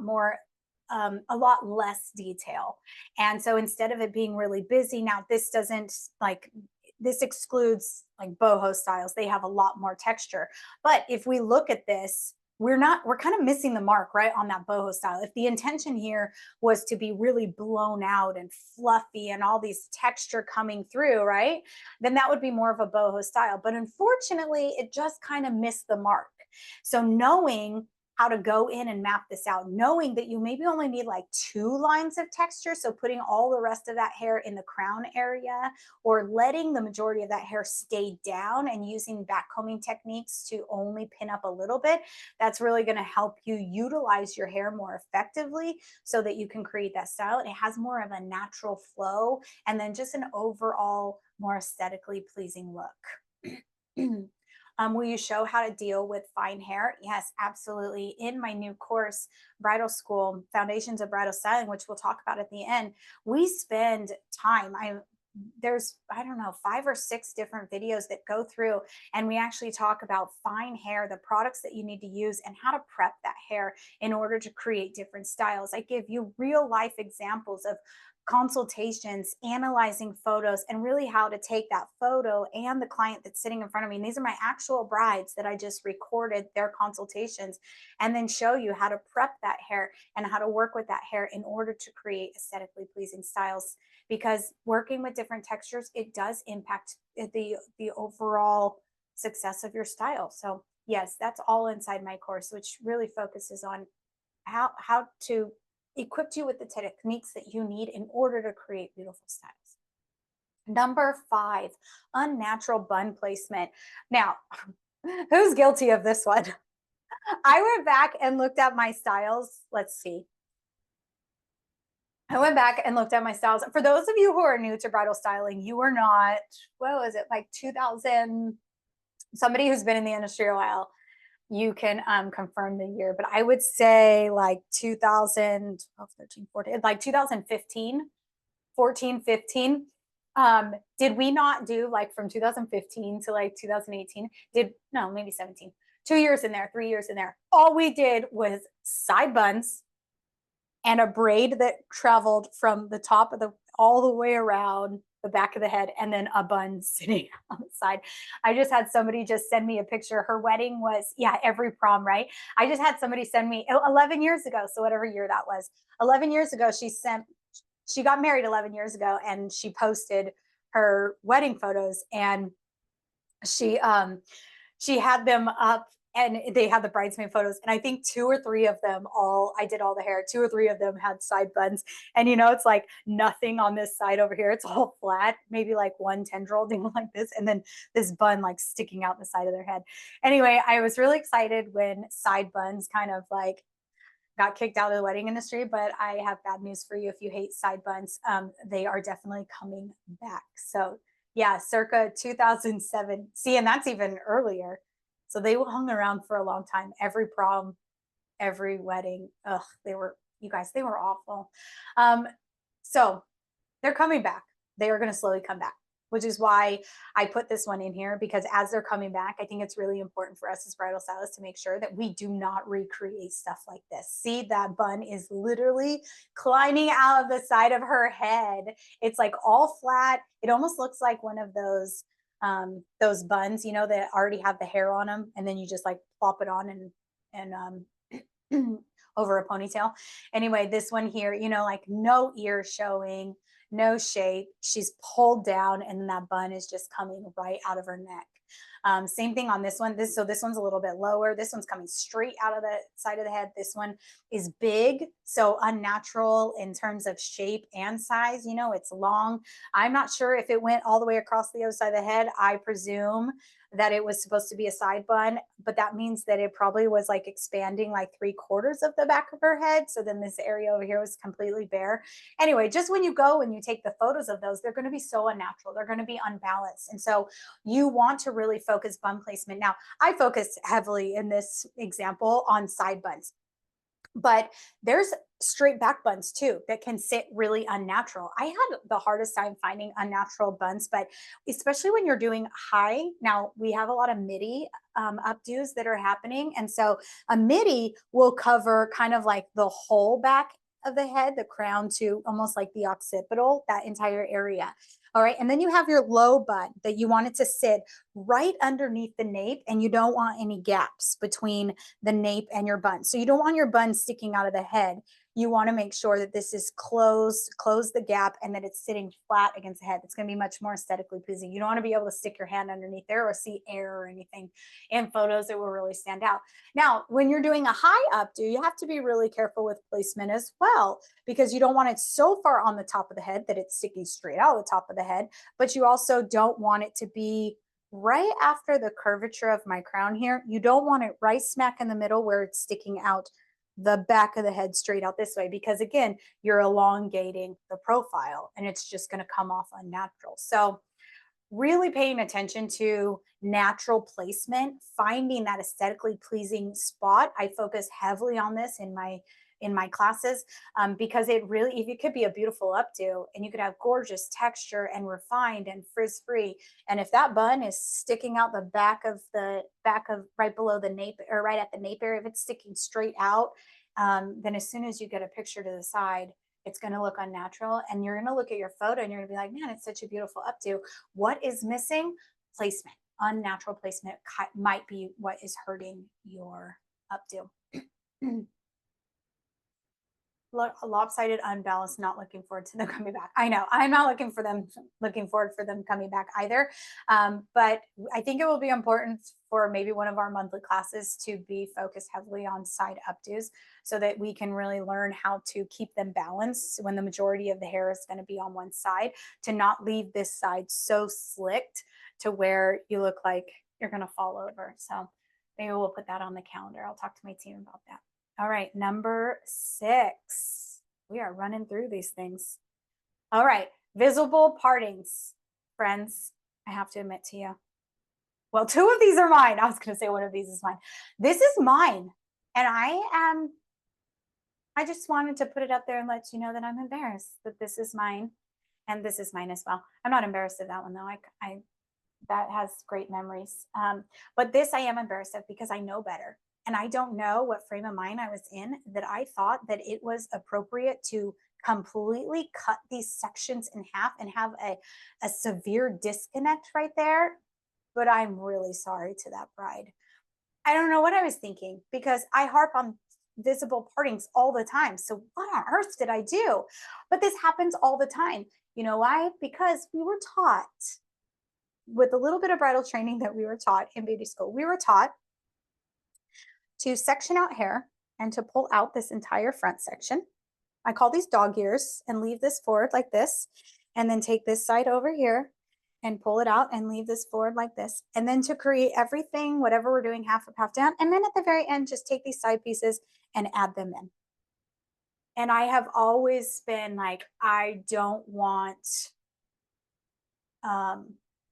less detail. And so instead of it being really busy, now this doesn't like, this excludes like boho styles, they have a lot more texture. But if we look at this, we're kind of missing the mark, right, on that boho style. If the intention here was to be really blown out and fluffy and all these texture coming through, right, then that would be more of a boho style. But unfortunately, it just kind of missed the mark. So knowing how to go in and map this out, knowing that you maybe only need like 2 lines of texture, so putting all the rest of that hair in the crown area, or letting the majority of that hair stay down and using back combing techniques to only pin up a little bit, that's really going to help you utilize your hair more effectively so that you can create that style. It has more of a natural flow and then just an overall more aesthetically pleasing look. Will you show how to deal with fine hair? Yes, absolutely. In my new course, Bridal School, Foundations of Bridal Styling, which we'll talk about at the end, we spend time. There's, I don't know, 5 or 6 different videos that go through, and we actually talk about fine hair, the products that you need to use, and how to prep that hair in order to create different styles. I give you real life examples of consultations, analyzing photos, and really how to take that photo and the client that's sitting in front of me. And these are my actual brides that I just recorded their consultations, and then show you how to prep that hair and how to work with that hair in order to create aesthetically pleasing styles. Because working with different textures, it does impact the overall success of your style. So yes, that's all inside my course, which really focuses on how to equip you with the techniques that you need in order to create beautiful styles. Number 5, unnatural bun placement. Now, who's guilty of this one? I went back and looked at my styles. Let's see. I went back and looked at my styles. For those of you who are new to bridal styling, you are not, what was it, like 2000, somebody who's been in the industry a while, you can confirm the year, but I would say like 2012, 13, 14, like 2015, 14, 15. Did we not do like from 2015 to like 2018? No, maybe 17. 2 years in there, 3 years in there. All we did was side buns and a braid that traveled from the top of all the way around the back of the head, and then a bun sitting on the side. I just had somebody just send me a picture. Her wedding was, every prom, right? I just had somebody send me 11 years ago. So whatever year that was, 11 years ago, she got married 11 years ago, and she posted her wedding photos, and she had them up, and they had the bridesmaid photos, and I think 2 or 3 of them I did all the hair. 2 or 3 of them had side buns, and it's like nothing on this side over here. It's all flat, maybe like one tendril doing like this, and then this bun like sticking out the side of their head. Anyway, I was really excited when side buns kind of like got kicked out of the wedding industry, but I have bad news for you. If you hate side buns, they are definitely coming back. So yeah, circa 2007. See, and that's even earlier. So they hung around for a long time. Every prom, every wedding. Ugh, you guys, they were awful. So they're coming back. They are going to slowly come back, which is why I put this one in here, because as they're coming back, I think it's really important for us as bridal stylists to make sure that we do not recreate stuff like this. See, that bun is literally climbing out of the side of her head. It's like all flat. It almost looks like one of those buns, you know, that already have the hair on them, and then you just like plop it on and over a ponytail. Anyway, this one here, you know, like no ear showing, no shape. She's pulled down, and then that bun is just coming right out of her neck. Same thing on this one. So this one's a little bit lower. This one's coming straight out of the side of the head. This one is big, so unnatural in terms of shape and size. You know, it's long. I'm not sure if it went all the way across the other side of the head. I presume that it was supposed to be a side bun, but that means that it probably was like expanding like 3/4 of the back of her head. So then this area over here was completely bare. Anyway, just when you go and you take the photos of those, they're going to be so unnatural. They're going to be unbalanced. And so you want to really focus bun placement. Now, I focused heavily in this example on side buns, but there's straight back buns too that can sit really unnatural. I had the hardest time finding unnatural buns, but especially when you're doing high. Now we have a lot of midi updos that are happening, and so a midi will cover kind of like the whole back of the head, the crown to almost like the occipital, that entire area. All right. And then you have your low bun that you want it to sit right underneath the nape, and you don't want any gaps between the nape and your bun. So you don't want your bun sticking out of the head. You want to make sure that this is close the gap, and that it's sitting flat against the head. It's going to be much more aesthetically pleasing. You don't want to be able to stick your hand underneath there or see air or anything in photos that will really stand out. Now, when you're doing a high updo, you have to be really careful with placement as well, because you don't want it so far on the top of the head that it's sticking straight out of the top of the head, but you also don't want it to be right after the curvature of my crown here. You don't want it right smack in the middle where it's sticking out the back of the head straight out this way, because again, you're elongating the profile and it's just going to come off unnatural. So really paying attention to natural placement, finding that aesthetically pleasing spot. I focus heavily on this in my classes, because it really, if it could be a beautiful updo and you could have gorgeous texture and refined and frizz free, and if that bun is sticking out the back of right below the nape, or right at the nape area, if it's sticking straight out, then as soon as you get a picture to the side, it's going to look unnatural, and you're going to look at your photo and you're going to be like, man, it's such a beautiful updo. What is missing? Placement. Unnatural placement might be what is hurting your updo. Lopsided, unbalanced, not looking forward to them coming back. I know I'm not looking forward for them coming back either. But I think it will be important for maybe one of our monthly classes to be focused heavily on side updos, so that we can really learn how to keep them balanced when the majority of the hair is going to be on one side, to not leave this side so slicked to where you look like you're going to fall over. So maybe we'll put that on the calendar. I'll talk to my team about that. All right, number 6. We are running through these things. All right, visible partings. Friends, I have to admit to you. Well, 2 of these are mine. I was going to say one of these is mine. This is mine. And I just wanted to put it up there and let you know that I'm embarrassed that this is mine. And this is mine as well. I'm not embarrassed of that one, though. That has great memories. But this I am embarrassed of, because I know better. And I don't know what frame of mind I was in that I thought that it was appropriate to completely cut these sections in half and have a severe disconnect right there. But I'm really sorry to that bride. I don't know what I was thinking, because I harp on visible partings all the time. So what on earth did I do? But this happens all the time. You know why? Because we were taught, with a little bit of bridal training that we were taught in beauty school, we were taught to section out hair and to pull out this entire front section. I call these dog ears, and leave this forward like this, and then take this side over here and pull it out and leave this forward like this. And then to create everything, whatever we're doing, half up, half down. And then at the very end, just take these side pieces and add them in. And I have always been like, I don't want,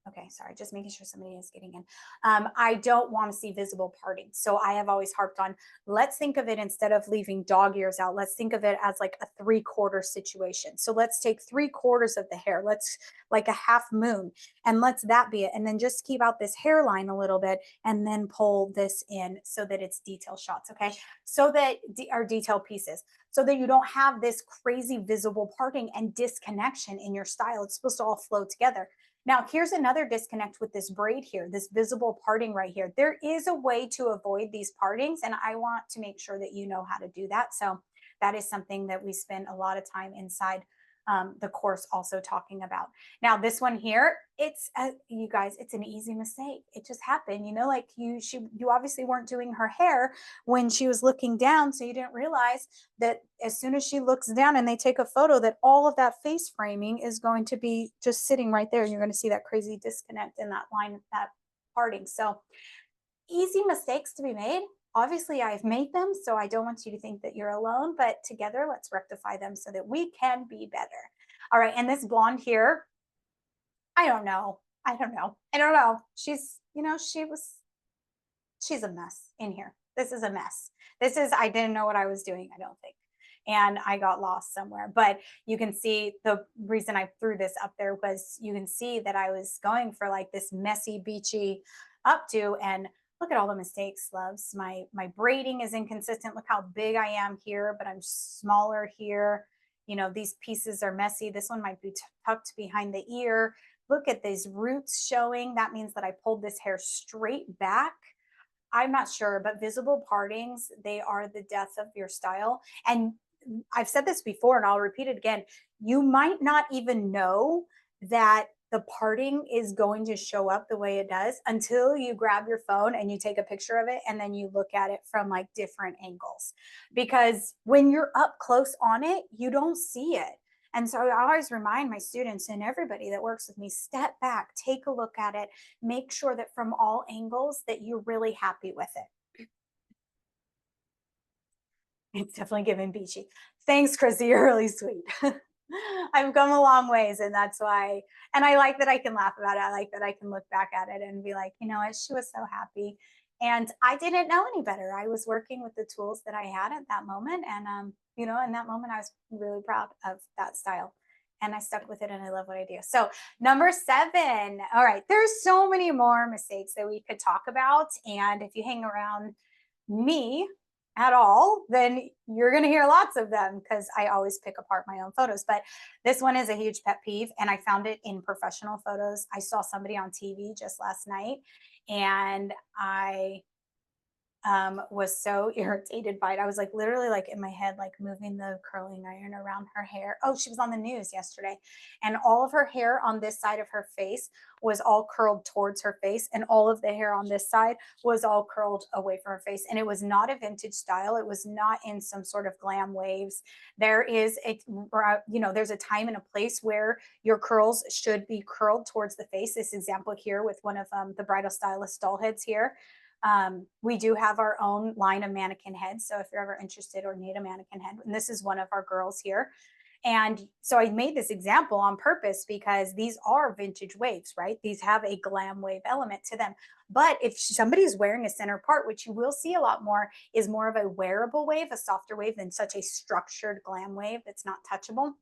okay, sorry, just making sure somebody is getting in. I don't want to see visible parting. So I have always harped on, let's think of it, instead of leaving dog ears out, let's think of it as like a 3/4 situation. So let's take 3/4 of the hair, let's like a half moon, and let's that be it. And then just keep out this hairline a little bit and then pull this in so that it's detail shots. Okay. So that our detail pieces, so that you don't have this crazy visible parting and disconnection in your style. It's supposed to all flow together. Now, here's another disconnect with this braid here, this visible parting right here. There is a way to avoid these partings, and I want to make sure that you know how to do that. So that is something that we spend a lot of time inside the course also talking about. Now, this one here, it's you guys, it's an easy mistake. It just happened, you know, like you obviously weren't doing her hair when she was looking down, so you didn't realize that as soon as she looks down and they take a photo, that all of that face framing is going to be just sitting right there. You're going to see that crazy disconnect in that line, that parting. So easy mistakes to be made. Obviously, I've made them, so I don't want you to think that you're alone, but together, let's rectify them so that we can be better. All right, and this blonde here, I don't know. I don't know. I don't know. She's, you know, she's a mess in here. This is a mess. This is, I didn't know what I was doing, I don't think. And I got lost somewhere. But you can see the reason I threw this up there was you can see that I was going for like this messy, beachy updo. And look at all the mistakes, loves. My braiding is inconsistent. Look how big I am here, but I'm smaller here. You know, these pieces are messy. This one might be tucked behind the ear. Look at these roots showing. That means that I pulled this hair straight back. I'm not sure, but visible partings, they are the death of your style. And I've said this before and I'll repeat it again. You might not even know that the parting is going to show up the way it does until you grab your phone and you take a picture of it and then you look at it from like different angles. Because when you're up close on it, you don't see it. And so I always remind my students and everybody that works with me, step back, take a look at it, make sure that from all angles that you're really happy with it. It's definitely giving beachy. Thanks, Chrissy. You're really sweet. I've come a long ways, and that's why. And I like that I can laugh about it. I like that I can look back at it and be like, you know what, she was so happy. And I didn't know any better. I was working with the tools that I had at that moment. And, you know, in that moment, I was really proud of that style. And I stuck with it and I love what I do. So, number 7. All right. There's so many more mistakes that we could talk about. And if you hang around me at all, then you're going to hear lots of them because I always pick apart my own photos. But this one is a huge pet peeve, and I found it in professional photos. I saw somebody on TV just last night, and I was so irritated by it. I was like literally like in my head, like moving the curling iron around her hair. Oh, she was on the news yesterday, and all of her hair on this side of her face was all curled towards her face, and all of the hair on this side was all curled away from her face. And it was not a vintage style. It was not in some sort of glam waves. There is a, you know, there's a time and a place where your curls should be curled towards the face. This example here with one of the Bridal Stylist doll heads here. We do have our own line of mannequin heads. So if you're ever interested or need a mannequin head, and this is one of our girls here. And so I made this example on purpose because these are vintage waves, right? These have a glam wave element to them. But if somebody's wearing a center part, which you will see a lot more, is more of a wearable wave, a softer wave than such a structured glam wave that's not touchable.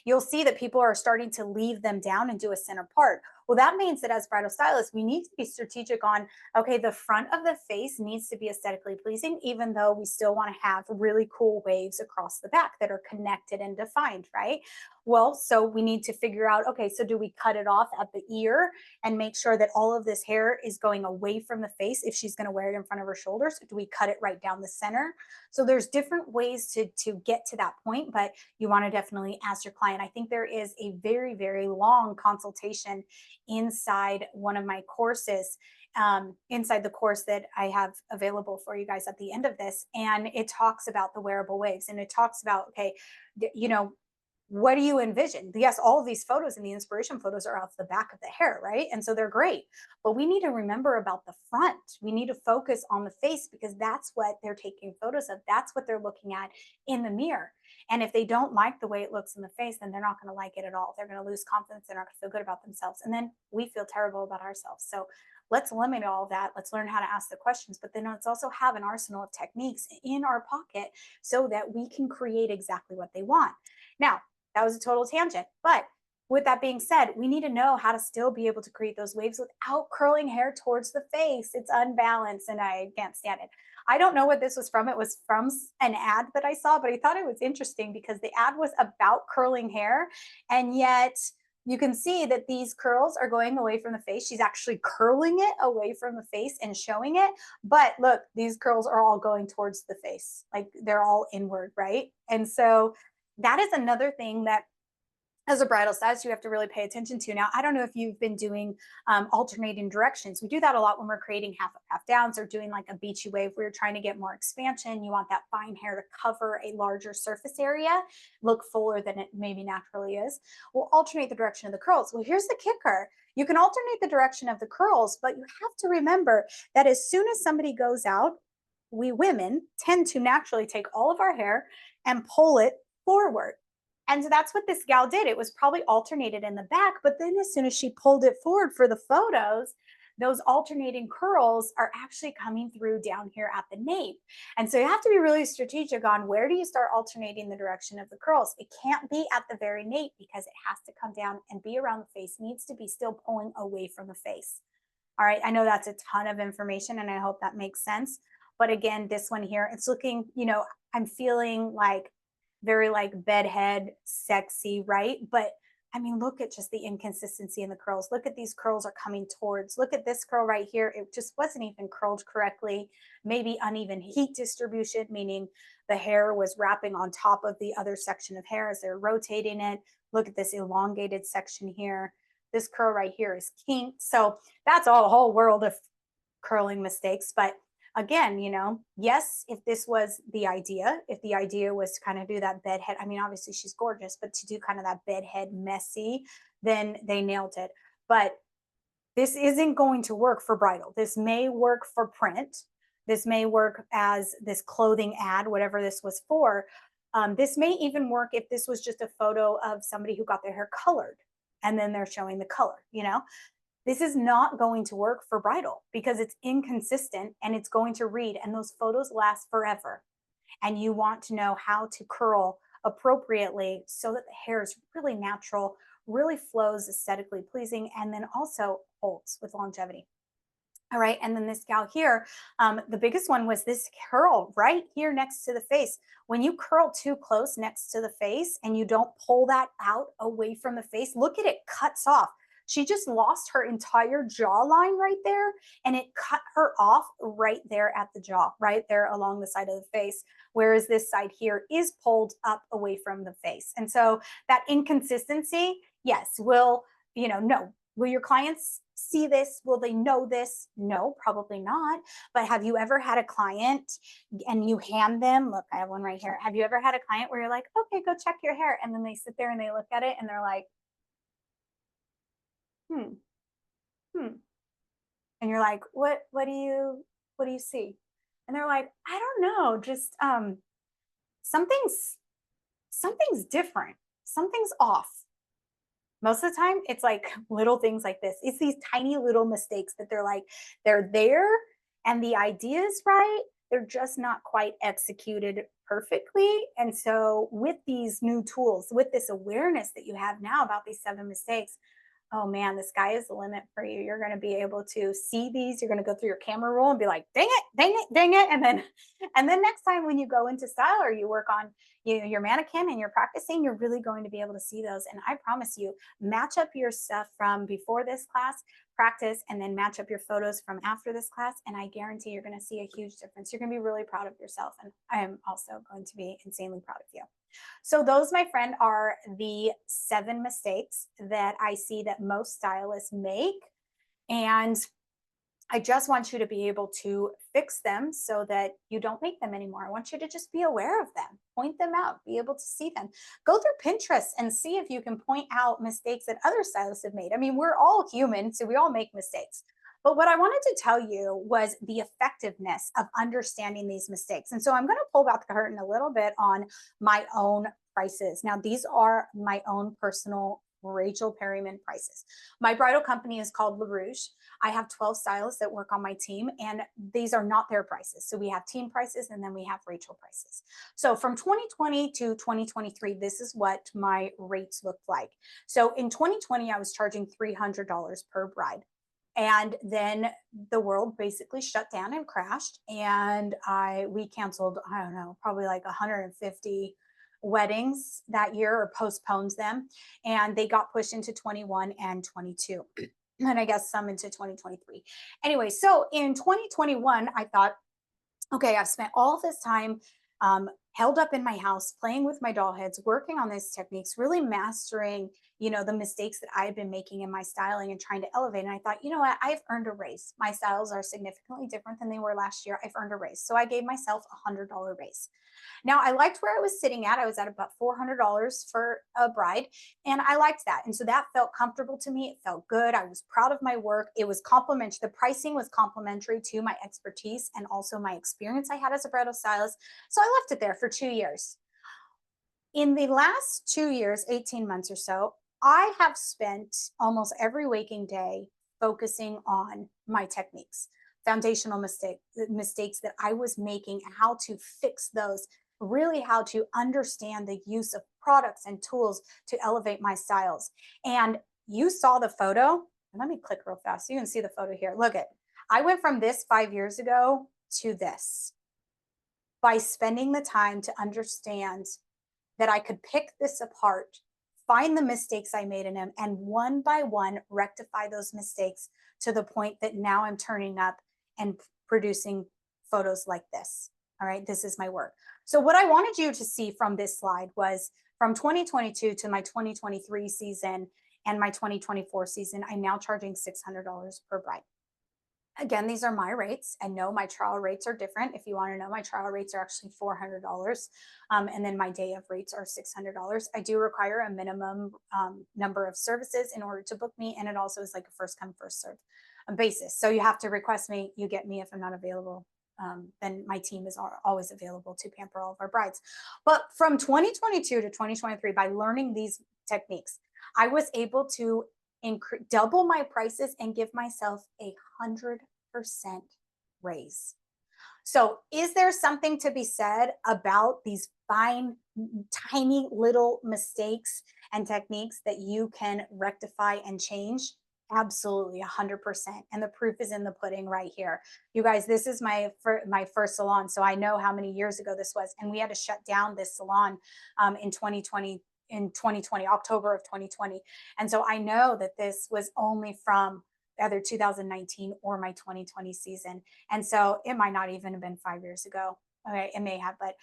You'll see that people are starting to leave them down and do a center part. Well, that means that as bridal stylists, we need to be strategic on, okay, the front of the face needs to be aesthetically pleasing, even though we still want to have really cool waves across the back that are connected and defined, right? Well, so we need to figure out, okay, so do we cut it off at the ear and make sure that all of this hair is going away from the face if she's going to wear it in front of her shoulders? Do we cut it right down the center? So there's different ways to get to that point, but you want to definitely ask your client. I think there is a very, very long consultation inside one of my courses, inside the course that I have available for you guys at the end of this. And it talks about the wearable waves, and it talks about, okay, you know, what do you envision? Yes, all of these photos and the inspiration photos are off the back of the hair, right? And so they're great. But we need to remember about the front. We need to focus on the face because that's what they're taking photos of. That's what they're looking at in the mirror. And if they don't like the way it looks in the face, then they're not going to like it at all. They're going to lose confidence. They're not going to feel good about themselves. And then we feel terrible about ourselves. So let's eliminate all of that. Let's learn how to ask the questions, but then let's also have an arsenal of techniques in our pocket so that we can create exactly what they want. Now, that was a total tangent, but with that being said, we need to know how to still be able to create those waves without curling hair towards the face. It's unbalanced and I can't stand it. I don't know what this was from. It was from an ad that I saw, but I thought it was interesting because the ad was about curling hair. And yet you can see that these curls are going away from the face. She's actually curling it away from the face and showing it. But look, these curls are all going towards the face. Like they're all inward, right? And so that is another thing that as a bridal stylist, you have to really pay attention to. Now, I don't know if you've been doing alternating directions. We do that a lot when we're creating half up, half downs or doing like a beachy wave where you're trying to get more expansion. You want that fine hair to cover a larger surface area, look fuller than it maybe naturally is. We'll alternate the direction of the curls. Well, here's the kicker. You can alternate the direction of the curls, but you have to remember that as soon as somebody goes out, we women tend to naturally take all of our hair and pull it forward. And so that's what this gal did. It was probably alternated in the back, but then as soon as she pulled it forward for the photos, those alternating curls are actually coming through down here at the nape. And so you have to be really strategic on where do you start alternating the direction of the curls. It can't be at the very nape because it has to come down and be around the face. It needs to be still pulling away from the face. All right, I know that's a ton of information and I hope that makes sense. But again, this one here, it's looking, I'm feeling like very like bedhead sexy, right? But I mean, look at just the inconsistency in the curls. Look at these curls are coming towards. Look at this curl right here. It just wasn't even curled correctly. Maybe uneven heat distribution, meaning the hair was wrapping on top of the other section of hair as they're rotating it. Look at this elongated section here. This curl right here is kinked. So that's all a whole world of curling mistakes. But again, yes, if this was the idea, if the idea was to kind of do that bedhead, I mean, obviously she's gorgeous, but to do kind of that bedhead messy, then they nailed it. But this isn't going to work for bridal. This may work for print. This may work as this clothing ad, whatever this was for. This may even work if this was just a photo of somebody who got their hair colored and then they're showing the color, This is not going to work for bridal because it's inconsistent and it's going to read, and those photos last forever. And you want to know how to curl appropriately so that the hair is really natural, really flows aesthetically pleasing, and then also holds with longevity. All right, and then this gal here, the biggest one was this curl right here next to the face. When you curl too close next to the face and you don't pull that out away from the face, look at it cuts off. She just lost her entire jawline right there, and it cut her off right there at the jaw, right there along the side of the face. Whereas this side here is pulled up away from the face. And so that inconsistency, yes, will, no. Will your clients see this? Will they know this? No, probably not. But have you ever had a client and you hand them, look, I have one right here. Have you ever had a client where you're like, okay, go check your hair. And then they sit there and they look at it and they're like, and you're like, what do you see? And they're like, I don't know, just something's different. Something's off. Most of the time, it's like little things like this. It's these tiny little mistakes that they're there and the idea is right. They're just not quite executed perfectly. And so with these new tools, with this awareness that you have now about these 7 mistakes, oh man, the sky is the limit for you. You're going to be able to see these. You're going to go through your camera roll and be like, dang it, dang it, dang it. And then next time when you go into style or you work on your mannequin and you're practicing, you're really going to be able to see those. And I promise you, match up your stuff from before this class, practice, and then match up your photos from after this class. And I guarantee you're going to see a huge difference. You're going to be really proud of yourself. And I am also going to be insanely proud of you. So those, my friend, are the 7 mistakes that I see that most stylists make. And I just want you to be able to fix them so that you don't make them anymore. I want you to just be aware of them, point them out, be able to see them. Go through Pinterest and see if you can point out mistakes that other stylists have made. I mean, we're all human, so we all make mistakes. But what I wanted to tell you was the effectiveness of understanding these mistakes. And so I'm going to pull back the curtain a little bit on my own prices. Now, these are my own personal Rachel Perryman prices. My bridal company is called LaRouge. I have 12 stylists that work on my team, and these are not their prices. So we have team prices and then we have Rachel prices. So from 2020 to 2023, this is what my rates looked like. So in 2020, I was charging $300 per bride. And then the world basically shut down and crashed. And we canceled, I don't know, probably like 150 weddings that year or postponed them. And they got pushed into 21 and 22. And I guess some into 2023. Anyway, so in 2021, I thought, okay, I've spent all this time held up in my house, playing with my doll heads, working on these techniques, really mastering, the mistakes that I had been making in my styling and trying to elevate. And I thought, you know what, I've earned a raise. My styles are significantly different than they were last year. I've earned a raise. So I gave myself a $100 raise. Now, I liked where I was sitting at. I was at about $400 for a bride, and I liked that. And so that felt comfortable to me. It felt good. I was proud of my work. It was complimentary. The pricing was complimentary to my expertise and also my experience I had as a bridal stylist. So I left it there for 2 years. In the last 2 years, 18 months or so, I have spent almost every waking day focusing on my techniques, foundational mistakes that I was making, how to fix those, really how to understand the use of products and tools to elevate my styles. And you saw the photo. Let me click real fast so you can see the photo here. Look at, I went from this 5 years ago to this by spending the time to understand that I could pick this apart, find the mistakes I made in them, and one by one rectify those mistakes to the point that now I'm turning up and producing photos like this. All right, this is my work. So what I wanted you to see from this slide was from 2022 to my 2023 season and my 2024 season, I'm now charging $600 per bride. Again, these are my rates. And no, my trial rates are different. If you want to know, my trial rates are actually $400. And then my day of rates are $600. I do require a minimum number of services in order to book me. And it also is like a first come, first serve basis. So you have to request me, you get me. If I'm not available, then my team is always available to pamper all of our brides. But from 2022 to 2023, by learning these techniques, I was able to double my prices and give myself 100% raise. So is there something to be said about these fine, tiny little mistakes and techniques that you can rectify and change? Absolutely, 100%. And the proof is in the pudding right here. You guys, this is my first salon. So I know how many years ago this was. And we had to shut down this salon in 2020, October of 2020. And so I know that this was only from either 2019 or my 2020 season. And so it might not even have been 5 years ago. Okay, it may have, but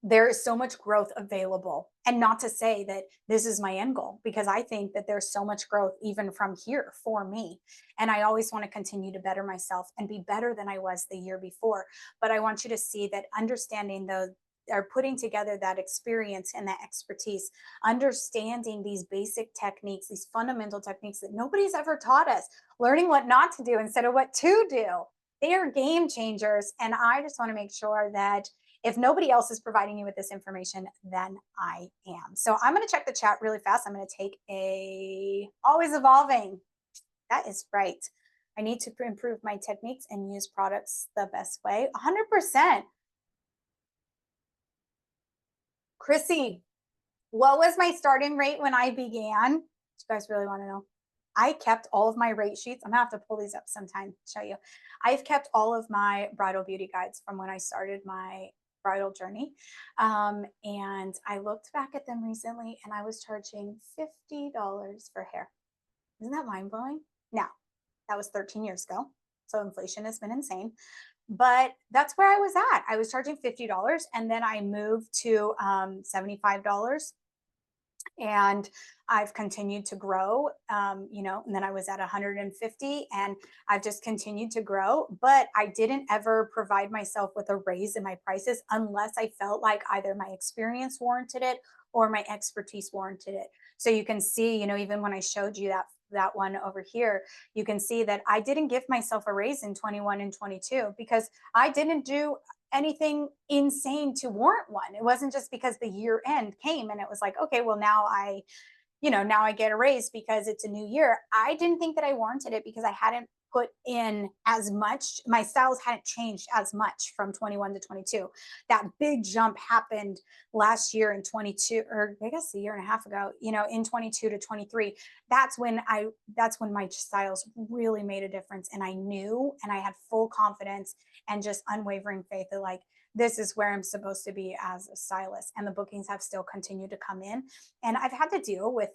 there is so much growth available. And not to say that this is my end goal, because I think that there's so much growth even from here for me. And I always want to continue to better myself and be better than I was the year before. But I want you to see that understanding are putting together that experience and that expertise, understanding these basic techniques, these fundamental techniques that nobody's ever taught us, learning what not to do instead of what to do. They are game changers. And I just want to make sure that if nobody else is providing you with this information, then I am. So I'm going to check the chat really fast. I'm going to take always evolving. That is right. I need to improve my techniques and use products the best way. 100%. Chrissy, what was my starting rate when I began? You guys really want to know? I kept all of my rate sheets. I'm gonna have to pull these up sometime to show you. I've kept all of my bridal beauty guides from when I started my bridal journey. And I looked back at them recently and I was charging $50 for hair. Isn't that mind blowing? Now, that was 13 years ago. So inflation has been insane. But that's where I was at. I was charging $50 and then I moved to $75. And I've continued to grow, you know, and then I was at 150 and I've just continued to grow. But I didn't ever provide myself with a raise in my prices unless I felt like either my experience warranted it or my expertise warranted it. So you can see, you know, even when I showed you that one over here, you can see that I didn't give myself a raise in 21 and 22 because I didn't do anything insane to warrant one. It wasn't just because the year end came and it was like, okay, well, now I, you know, now I get a raise because it's a new year. I didn't think that I warranted it because I hadn't put in as much. My styles hadn't changed as much from 21 to 22. That big jump happened last year in 22, or I guess a year and a half ago, you know, in 22 to 23. That's when my styles really made a difference. And I knew, and I had full confidence and just unwavering faith that like, this is where I'm supposed to be as a stylist. And the bookings have still continued to come in. And I've had to deal with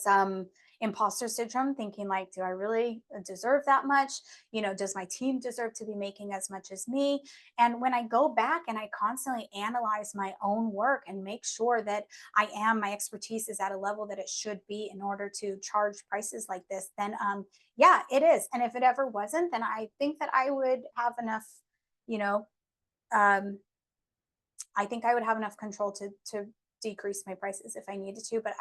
some imposter syndrome, thinking like, do I really deserve that much? You know, does my team deserve to be making as much as me? And when I go back and I constantly analyze my own work and make sure that my expertise is at a level that it should be in order to charge prices like this, then yeah, it is. And if it ever wasn't, then I think that I would have enough, you know, um, I think I would have enough control to decrease my prices if I needed to, but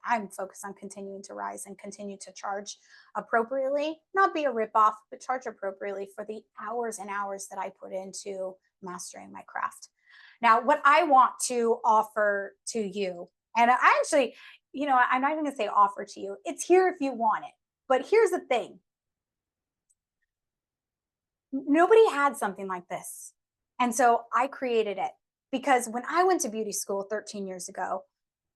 I'm focused on continuing to rise and continue to charge appropriately, not be a ripoff, but charge appropriately for the hours and hours that I put into mastering my craft. Now, what I want to offer to you, and I actually, you know, I'm not even gonna say offer to you, it's here if you want it. But here's the thing. Nobody had something like this. And so I created it because when I went to beauty school 13 years ago,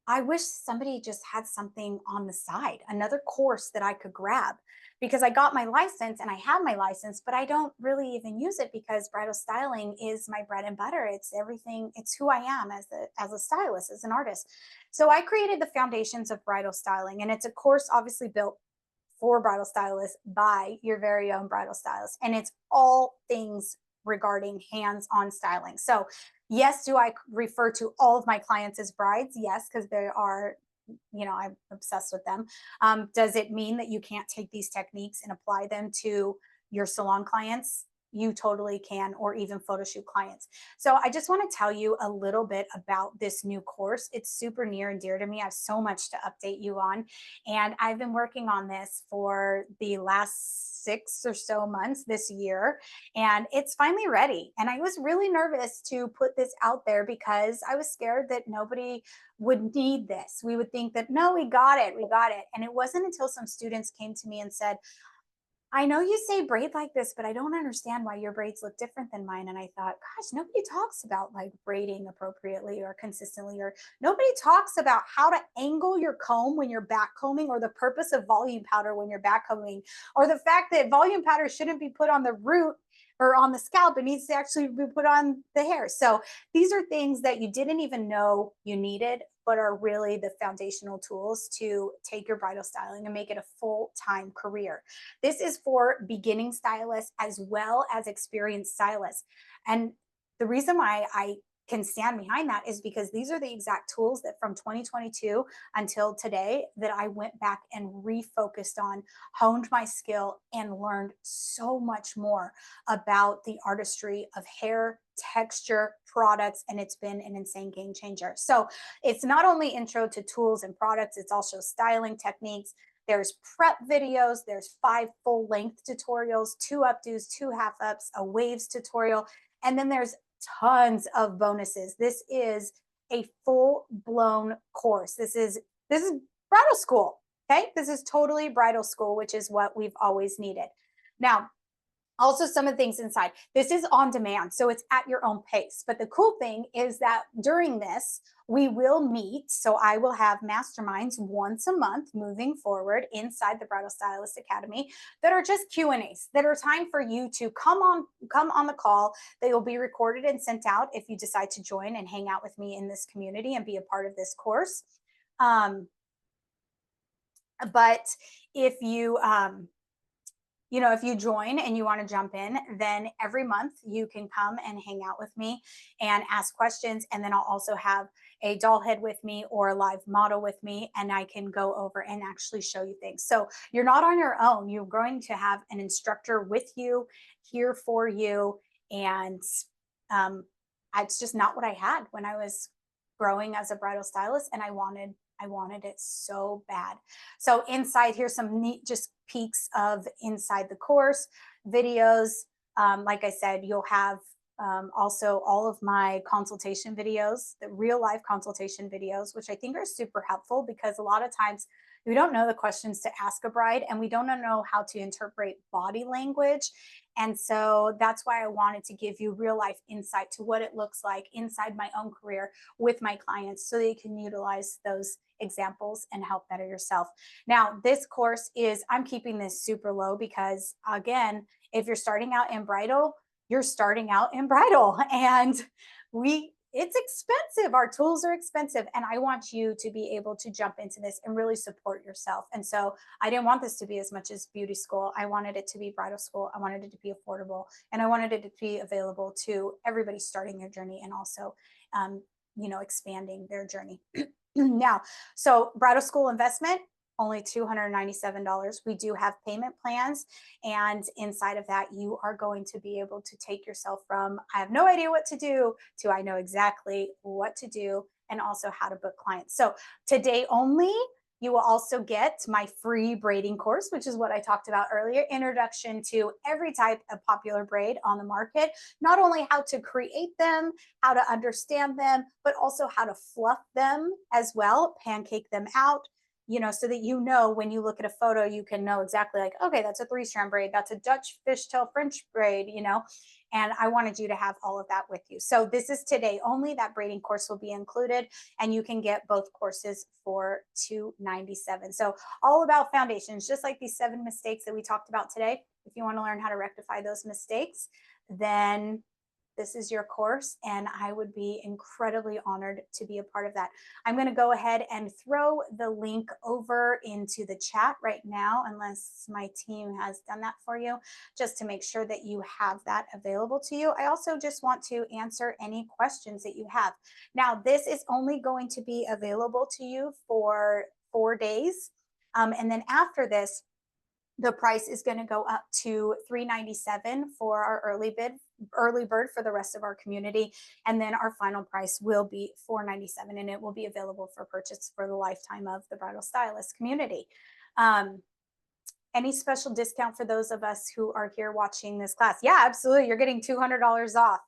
I wish somebody just had something on the side, another course that I could grab because I got my license and I have my license, but I don't really even use it because bridal styling is my bread and butter. It's everything. It's who I am as a stylist, as an artist. So I created the foundations of bridal styling, and it's a course obviously built for bridal stylists by your very own bridal stylist. And it's all things regarding hands-on styling. So yes, do I refer to all of my clients as brides? Yes, because they are, you know, I'm obsessed with them. Does it mean that you can't take these techniques and apply them to your salon clients? You totally can, or even photo shoot clients. So I just want to tell you a little bit about this new course. It's super near and dear to me. I have so much to update you on. And I've been working on this for the last 6 or so months this year, and it's finally ready. And I was really nervous to put this out there because I was scared that nobody would need this. We would think that, no, we got it, we got it. And it wasn't until some students came to me and said, I know you say braid like this, but I don't understand why your braids look different than mine. And I thought, gosh, nobody talks about like braiding appropriately or consistently, or nobody talks about how to angle your comb when you're back combing, or the purpose of volume powder when you're back combing, or the fact that volume powder shouldn't be put on the root or on the scalp. It needs to actually be put on the hair. So these are things that you didn't even know you needed, but are really the foundational tools to take your bridal styling and make it a full-time career. This is for beginning stylists as well as experienced stylists. And the reason why I can stand behind that is because these are the exact tools that from 2022 until today that I went back and refocused on, honed my skill, and learned so much more about the artistry of hair, texture, products, and it's been an insane game changer. So it's not only intro to tools and products, it's also styling techniques. There's prep videos, there's 5 full-length tutorials, 2 updos, 2 half ups, a waves tutorial, and then there's tons of bonuses. This is a full-blown course. This is bridal school, okay? This is totally bridal school, which is what we've always needed. Now, also, some of the things inside. This is on demand, so it's at your own pace. But the cool thing is that during this, we will meet. So I will have masterminds once a month moving forward inside the Bridal Stylist Academy that are just Q&As, that are time for you to come on the call. They will be recorded and sent out if you decide to join and hang out with me in this community and be a part of this course. But if you you know, if you join and you want to jump in, then every month you can come and hang out with me and ask questions. And then I'll also have a doll head with me or a live model with me, and I can go over and actually show you things. So you're not on your own. You're going to have an instructor with you, here for you. And um, it's just not what I had when I was growing as a bridal stylist, and I wanted it so bad. So inside, here's some neat just peeks of inside the course videos. Like I said, you'll have also all of my consultation videos, the real life consultation videos, which I think are super helpful because a lot of times we don't know the questions to ask a bride and we don't know how to interpret body language. And so that's why I wanted to give you real life insight to what it looks like inside my own career with my clients so that you can utilize those examples and help better yourself. Now, this course is, I'm keeping this super low because, again, if you're starting out in bridal, you're starting out in bridal, and it's expensive. Our tools are expensive, and I want you to be able to jump into this and really support yourself. And so I didn't want this to be as much as beauty school. I wanted it to be bridal school. I wanted it to be affordable, and I wanted it to be available to everybody starting their journey and also, expanding their journey. Now, so bridal school investment, only $297. We do have payment plans. And inside of that, you are going to be able to take yourself from, I have no idea what to do, to I know exactly what to do, and also how to book clients. So today only, you will also get my free braiding course, which is what I talked about earlier, introduction to every type of popular braid on the market, not only how to create them, how to understand them, but also how to fluff them as well, pancake them out, so that when you look at a photo, you can know exactly like, okay, that's a 3-strand braid, that's a Dutch fishtail French braid, and I wanted you to have all of that with you. So this is today only. That braiding course will be included, and you can get both courses for $297. So all about foundations, just like these 7 mistakes that we talked about today. If you want to learn how to rectify those mistakes, then this is your course, and I would be incredibly honored to be a part of that. I'm going to go ahead and throw the link over into the chat right now, unless my team has done that for you, just to make sure that you have that available to you. I also just want to answer any questions that you have. Now, this is only going to be available to you for 4 days. And then after this, the price is going to go up to $397 for our early bird for the rest of our community, and then our final price will be $497, and it will be available for purchase for the lifetime of the Bridal Stylist community. Any special discount for those of us who are here watching this class? Yeah, absolutely. You're getting $200 off.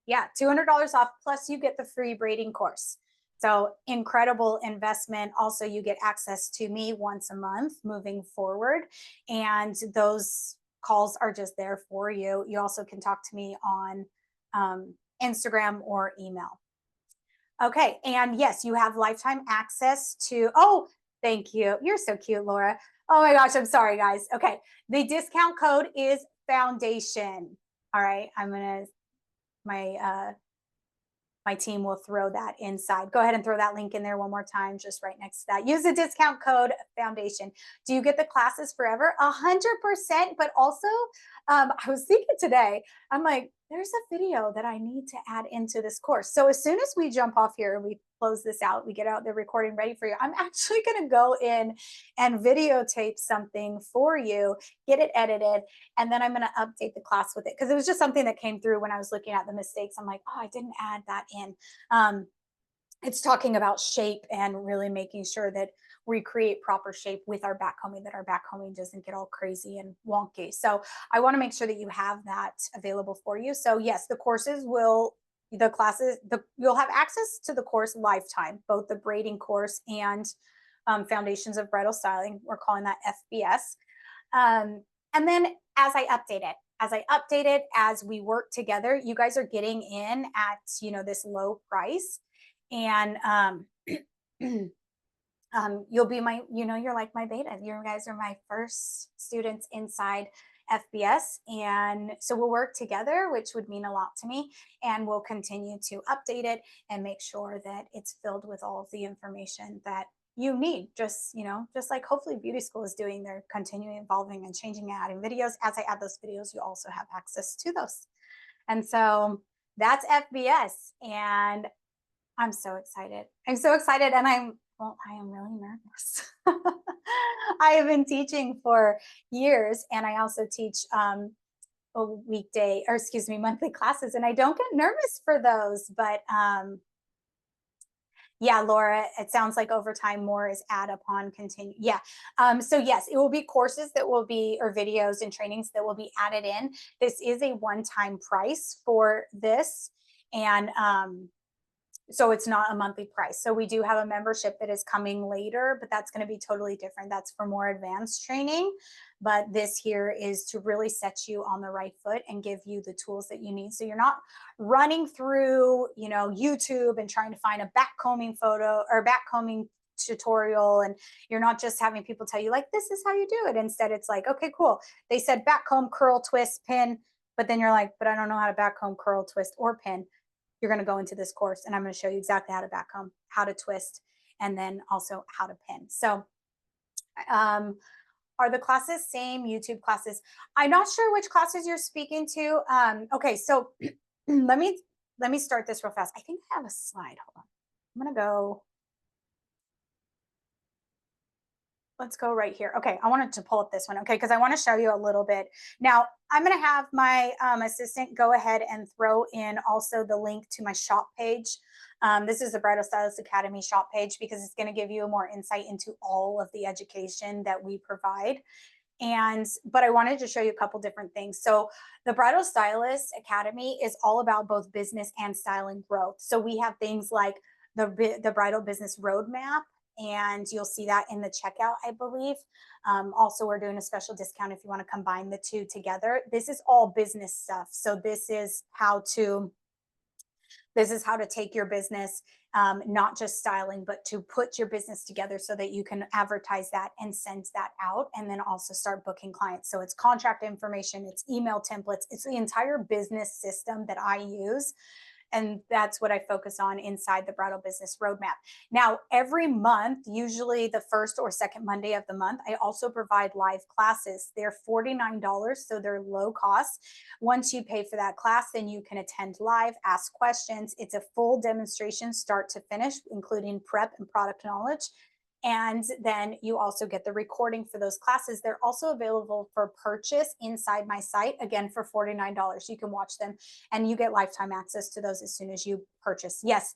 Yeah, $200 off, plus you get the free braiding course. So incredible investment. Also, you get access to me once a month moving forward. And those calls are just there for you. You also can talk to me on Instagram or email. Okay. And yes, you have lifetime access to, oh, thank you. You're so cute, Laura. Oh my gosh, I'm sorry, guys. Okay. The discount code is foundation. All right. My team will throw that inside. Go ahead and throw that link in there one more time, just right next to that. Use the discount code foundation. Do you get the classes forever? 100%. But also, I was thinking today, I'm like, there's a video that I need to add into this course. So as soon as we jump off here and we close this out, we get out the recording ready for you, I'm actually going to go in and videotape something for you, get it edited, and then I'm going to update the class with it, because it was just something that came through when I was looking at the mistakes. I'm like, oh, I didn't add that in. It's talking about shape and really making sure that we create proper shape with our backcombing, that our backcombing doesn't get all crazy and wonky. So I want to make sure that you have that available for you. So yes, you'll have access to the course lifetime, both the braiding course and Foundations of Bridal Styling. We're calling that FBS. And then as I update it, as we work together, you guys are getting in at, this low price. And you'll be you're like my beta. You guys are my first students inside FBS. And so we'll work together, which would mean a lot to me. And we'll continue to update it and make sure that it's filled with all of the information that you need. Just, just like hopefully beauty school is doing, they're continuing evolving and changing and adding videos. As I add those videos, you also have access to those. And so that's FBS. And I'm so excited. I'm so excited. And I am really nervous. I have been teaching for years, and I also teach monthly classes, and I don't get nervous for those. But yeah, Laura, it sounds like over time more is add upon continue. Yeah. So yes, it will be courses that will be, or videos and trainings that will be added in. This is a one-time price for this. And so it's not a monthly price. So we do have a membership that is coming later, but that's going to be totally different. That's for more advanced training. But this here is to really set you on the right foot and give you the tools that you need. So you're not running through, YouTube and trying to find a backcombing photo or backcombing tutorial, and you're not just having people tell you like, this is how you do it. Instead, it's like, okay, cool. They said backcomb, curl, twist, pin, but then you're like, but I don't know how to backcomb, curl, twist, or pin. You're going to go into this course, and I'm going to show you exactly how to backcomb, how to twist, and then also how to pin. So are the classes same YouTube classes? I'm not sure which classes you're speaking to. Okay, so let me start this real fast. I think I have a slide. Hold on. I'm going to go. Let's go right here. Okay, I wanted to pull up this one, okay, because I want to show you a little bit. Now, I'm going to have my assistant go ahead and throw in also the link to my shop page. This is the Bridal Stylist Academy shop page, because it's going to give you more insight into all of the education that we provide. But I wanted to show you a couple different things. So the Bridal Stylist Academy is all about both business and styling growth. So we have things like the Bridal Business Roadmap, and you'll see that in the checkout, I believe. Also, we're doing a special discount if you want to combine the two together. This is all business stuff. So this is how to take your business, not just styling, but to put your business together so that you can advertise that and send that out, and then also start booking clients. So it's contract information, it's email templates, it's the entire business system that I use. And that's what I focus on inside the Bridal Business Roadmap. Now, every month, usually the first or second Monday of the month, I also provide live classes. They're $49, so they're low cost. Once you pay for that class, then you can attend live, ask questions. It's a full demonstration start to finish, including prep and product knowledge. And then you also get the recording for those classes. They're also available for purchase inside my site, again, for $49. You can watch them, and you get lifetime access to those as soon as you purchase. Yes,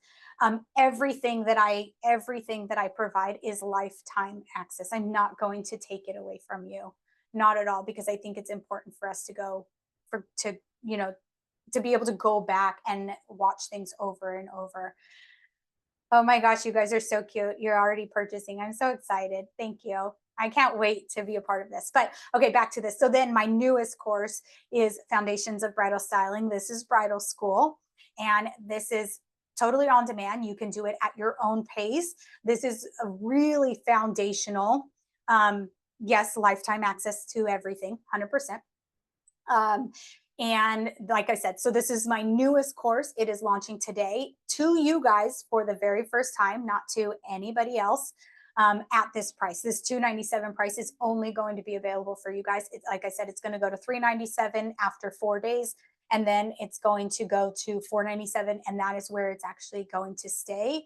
everything that I provide is lifetime access. I'm not going to take it away from you, not at all, because I think it's important for us to be able to go back and watch things over and over. Oh my gosh, you guys are so cute. You're already purchasing. I'm so excited. Thank you. I can't wait to be a part of this. But okay, back to this. So then my newest course is Foundations of Bridal Styling. This is bridal school, and this is totally on demand. You can do it at your own pace. This is a really foundational, yes, lifetime access to everything, 100%. And like I said, so this is my newest course. It is launching today to you guys for the very first time, not to anybody else, at this price. This $297 price is only going to be available for you guys. Like I said, it's going to go to $397 after 4 days, and then it's going to go to $497, and that is where it's actually going to stay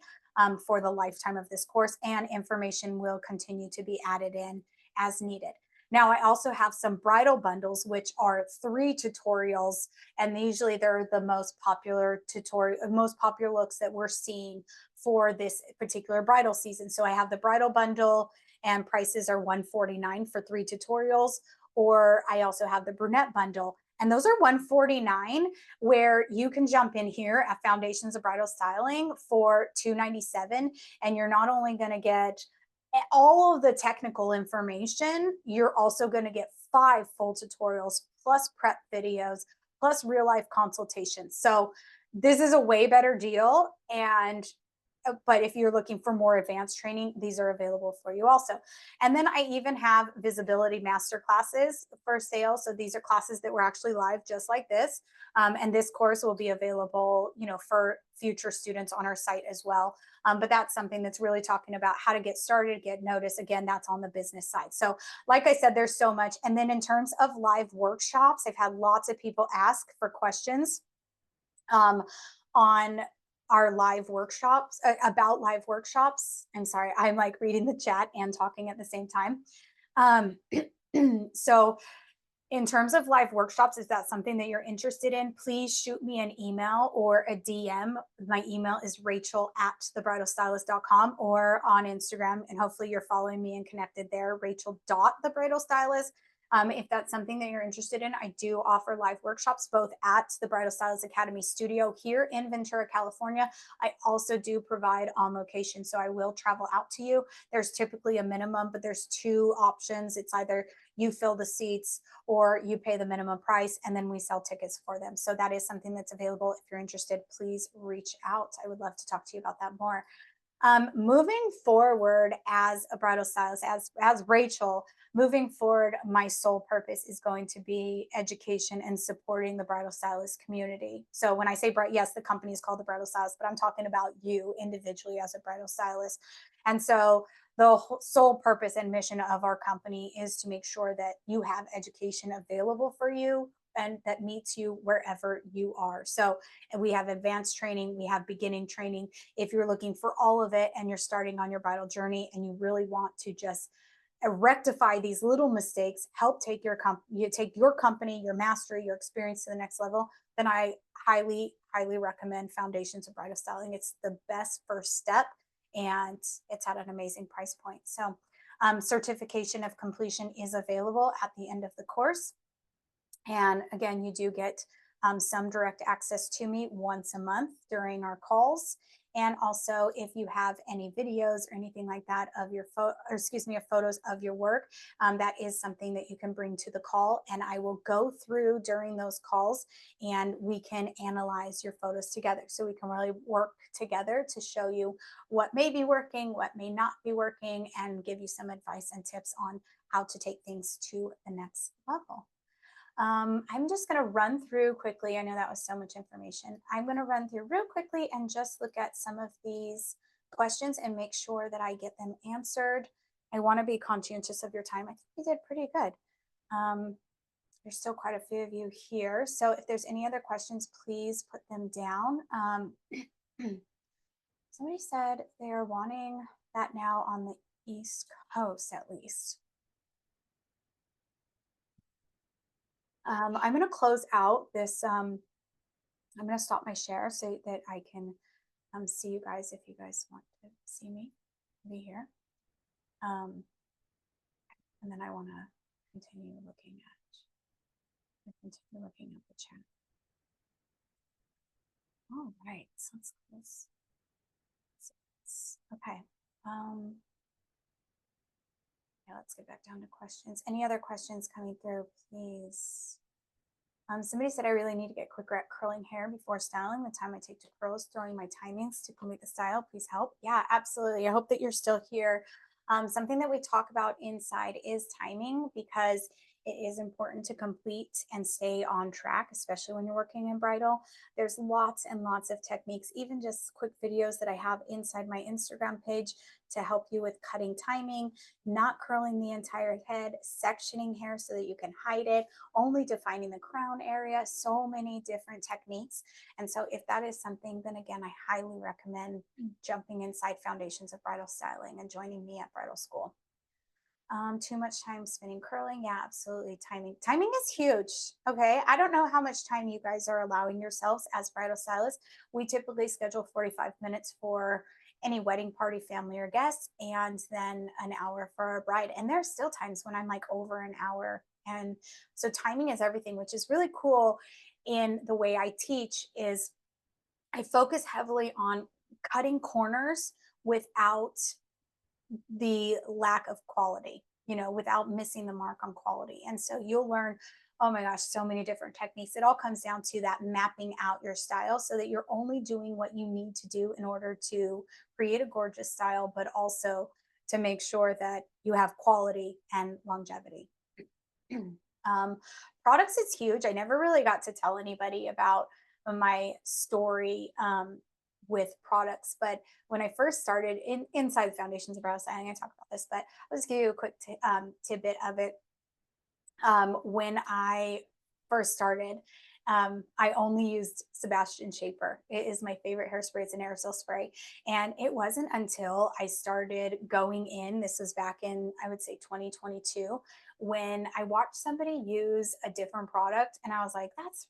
for the lifetime of this course, and information will continue to be added in as needed. Now, I also have some bridal bundles, which are 3 tutorials, and usually they're the most popular looks that we're seeing for this particular bridal season. So I have the bridal bundle, and prices are $149 for 3 tutorials, or I also have the brunette bundle, and those are $149, where you can jump in here at Foundations of Bridal Styling for $297, and you're not only going to get all of the technical information, you're also going to get 5 full tutorials plus prep videos plus real life consultations. So this is a way better deal. And but if you're looking for more advanced training, these are available for you also. And then I even have visibility master classes for sale. So these are classes that were actually live just like this. And this course will be available, for future students on our site as well. But that's something that's really talking about how to get started, get noticed. Again, that's on the business side. So like I said, there's so much. And then in terms of live workshops, I've had lots of people ask for questions on our live workshops, about live workshops. I'm sorry, I'm like reading the chat and talking at the same time. So in terms of live workshops, is that something that you're interested in? Please shoot me an email or a DM. My email is Rachel@TheBridalStylist.com, or on Instagram. And hopefully you're following me and connected there, Rachel.TheBridalStylist. If that's something that you're interested in, I do offer live workshops both at the Bridal Stylist Academy studio here in Ventura, California. I also do provide on location, so I will travel out to you. There's typically a minimum, but there's two options. It's either you fill the seats or you pay the minimum price, and then we sell tickets for them. So that is something that's available. If you're interested, please reach out. I would love to talk to you about that more. Moving forward as a bridal stylist, as Rachel, moving forward, my sole purpose is going to be education and supporting the bridal stylist community. So when I say yes, the company is called the Bridal Stylist, but I'm talking about you individually as a bridal stylist. And so the sole purpose and mission of our company is to make sure that you have education available for you and that meets you wherever you are. So we have advanced training, we have beginning training. If you're looking for all of it and you're starting on your bridal journey and you really want to just rectify these little mistakes, help take your company, your mastery, your experience to the next level, then I highly recommend Foundations of Bridal Styling. It's the best first step, and it's at an amazing price point. So certification of completion is available at the end of the course. And again, you do get some direct access to me once a month during our calls. And also, if you have any videos or anything like that of your photos of your work, that is something that you can bring to the call, and I will go through during those calls, and we can analyze your photos together. So we can really work together to show you what may be working, what may not be working, and give you some advice and tips on how to take things to the next level. I'm just going to run through quickly. I know that was so much information. I'm going to run through real quickly and just look at some of these questions and make sure that I get them answered. I want to be conscientious of your time. I think we did pretty good. There's still quite a few of you here. So if there's any other questions, please put them down. Somebody said they are wanting that now on the East Coast, at least. I'm going to close out this. I'm going to stop my share so that I can see you guys if you guys want to see me be here. And then I want to continue looking at the chat. All right, so let's close. Okay. Yeah, let's get back down to questions. Any other questions coming through, please? Somebody said I really need to get quicker at curling hair before styling. The time I take to curl is throwing my timings to complete the style. Please help. Yeah, absolutely. I hope that you're still here. Something that we talk about inside is timing, because it is important to complete and stay on track, especially when you're working in bridal. There's lots and lots of techniques, even just quick videos that I have inside my Instagram page to help you with cutting timing, not curling the entire head, sectioning hair so that you can hide it, only defining the crown area, so many different techniques. And so if that is something, then again, I highly recommend jumping inside Foundations of Bridal Styling and joining me at Bridal School. Too much time spinning curling. Yeah, absolutely. Timing is huge. Okay. I don't know how much time you guys are allowing yourselves as bridal stylists. We typically schedule 45 minutes for any wedding party, family, or guests, and then an hour for a bride. And there's still times when I'm like over an hour. And so timing is everything, which is really cool. In the way I teach is I focus heavily on cutting corners without the lack of quality, without missing the mark on quality. And so you'll learn Oh my gosh, so many different techniques. It all comes down to that mapping out your style so that you're only doing what you need to do in order to create a gorgeous style, but also to make sure that you have quality and longevity. um, Products is huge. I never really got to tell anybody about my story with products, but when I first started inside the Foundations of Bridal Styling, I talk about this, but I'll just give you a quick tidbit of it. When I first started, I only used Sebastian Shaper. It is my favorite hairspray. It's an aerosol spray. And it wasn't until I started going in, this was back in, I would say 2022, when I watched somebody use a different product. And I was like, that's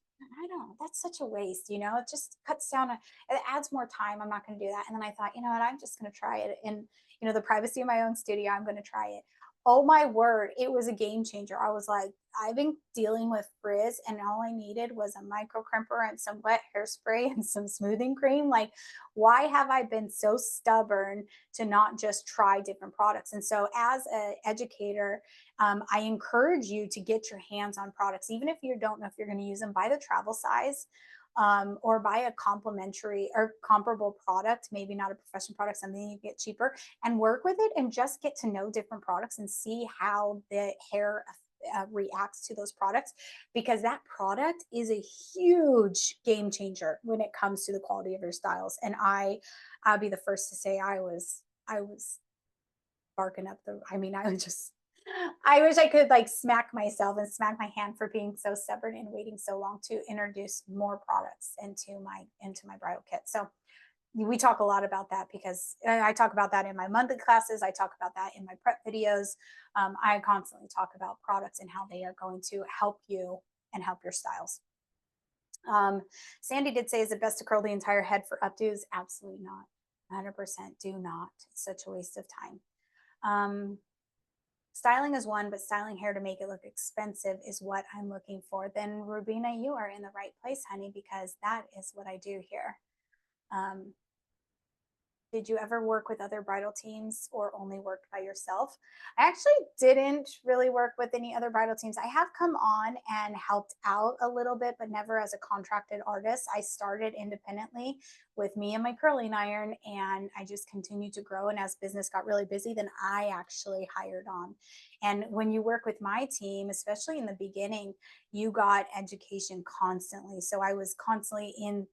such a waste. It just cuts down, it adds more time. I'm not going to do that. And then I thought, you know what, I'm just going to try it in, the privacy of my own studio. I'm going to try it. Oh my word, it was a game changer. I was like, I've been dealing with frizz and all I needed was a micro crimper and some wet hairspray and some smoothing cream. Like, why have I been so stubborn to not just try different products? And so as an educator, I encourage you to get your hands on products. Even if you don't know if you're going to use them, buy the travel size. Or buy a complementary or comparable product, maybe not a professional product, something you get cheaper, and work with it and just get to know different products and see how the hair reacts to those products, because that product is a huge game changer when it comes to the quality of your styles. And I'll be the first to say I was barking up the, I was just, I wish I could like smack myself and smack my hand for being so stubborn and waiting so long to introduce more products into my bridal kit. So we talk a lot about that because I talk about that in my monthly classes. I talk about that in my prep videos. I constantly talk about products and how they are going to help you and help your styles. Sandy did say, is it best to curl the entire head for updos? Absolutely not. 100% do not. It's such a waste of time. Styling is one, but styling hair to make it look expensive is what I'm looking for. Then Rubina, you are in the right place, honey, because that is what I do here. Did you ever work with other bridal teams or only worked by yourself? I actually didn't really work with any other bridal teams. I have come on and helped out a little bit, but never as a contracted artist. I started independently with me and my curling iron, and I just continued to grow. And as business got really busy, then I actually hired on. And when you work with my team, especially in the beginning, you got education constantly. So I was constantly in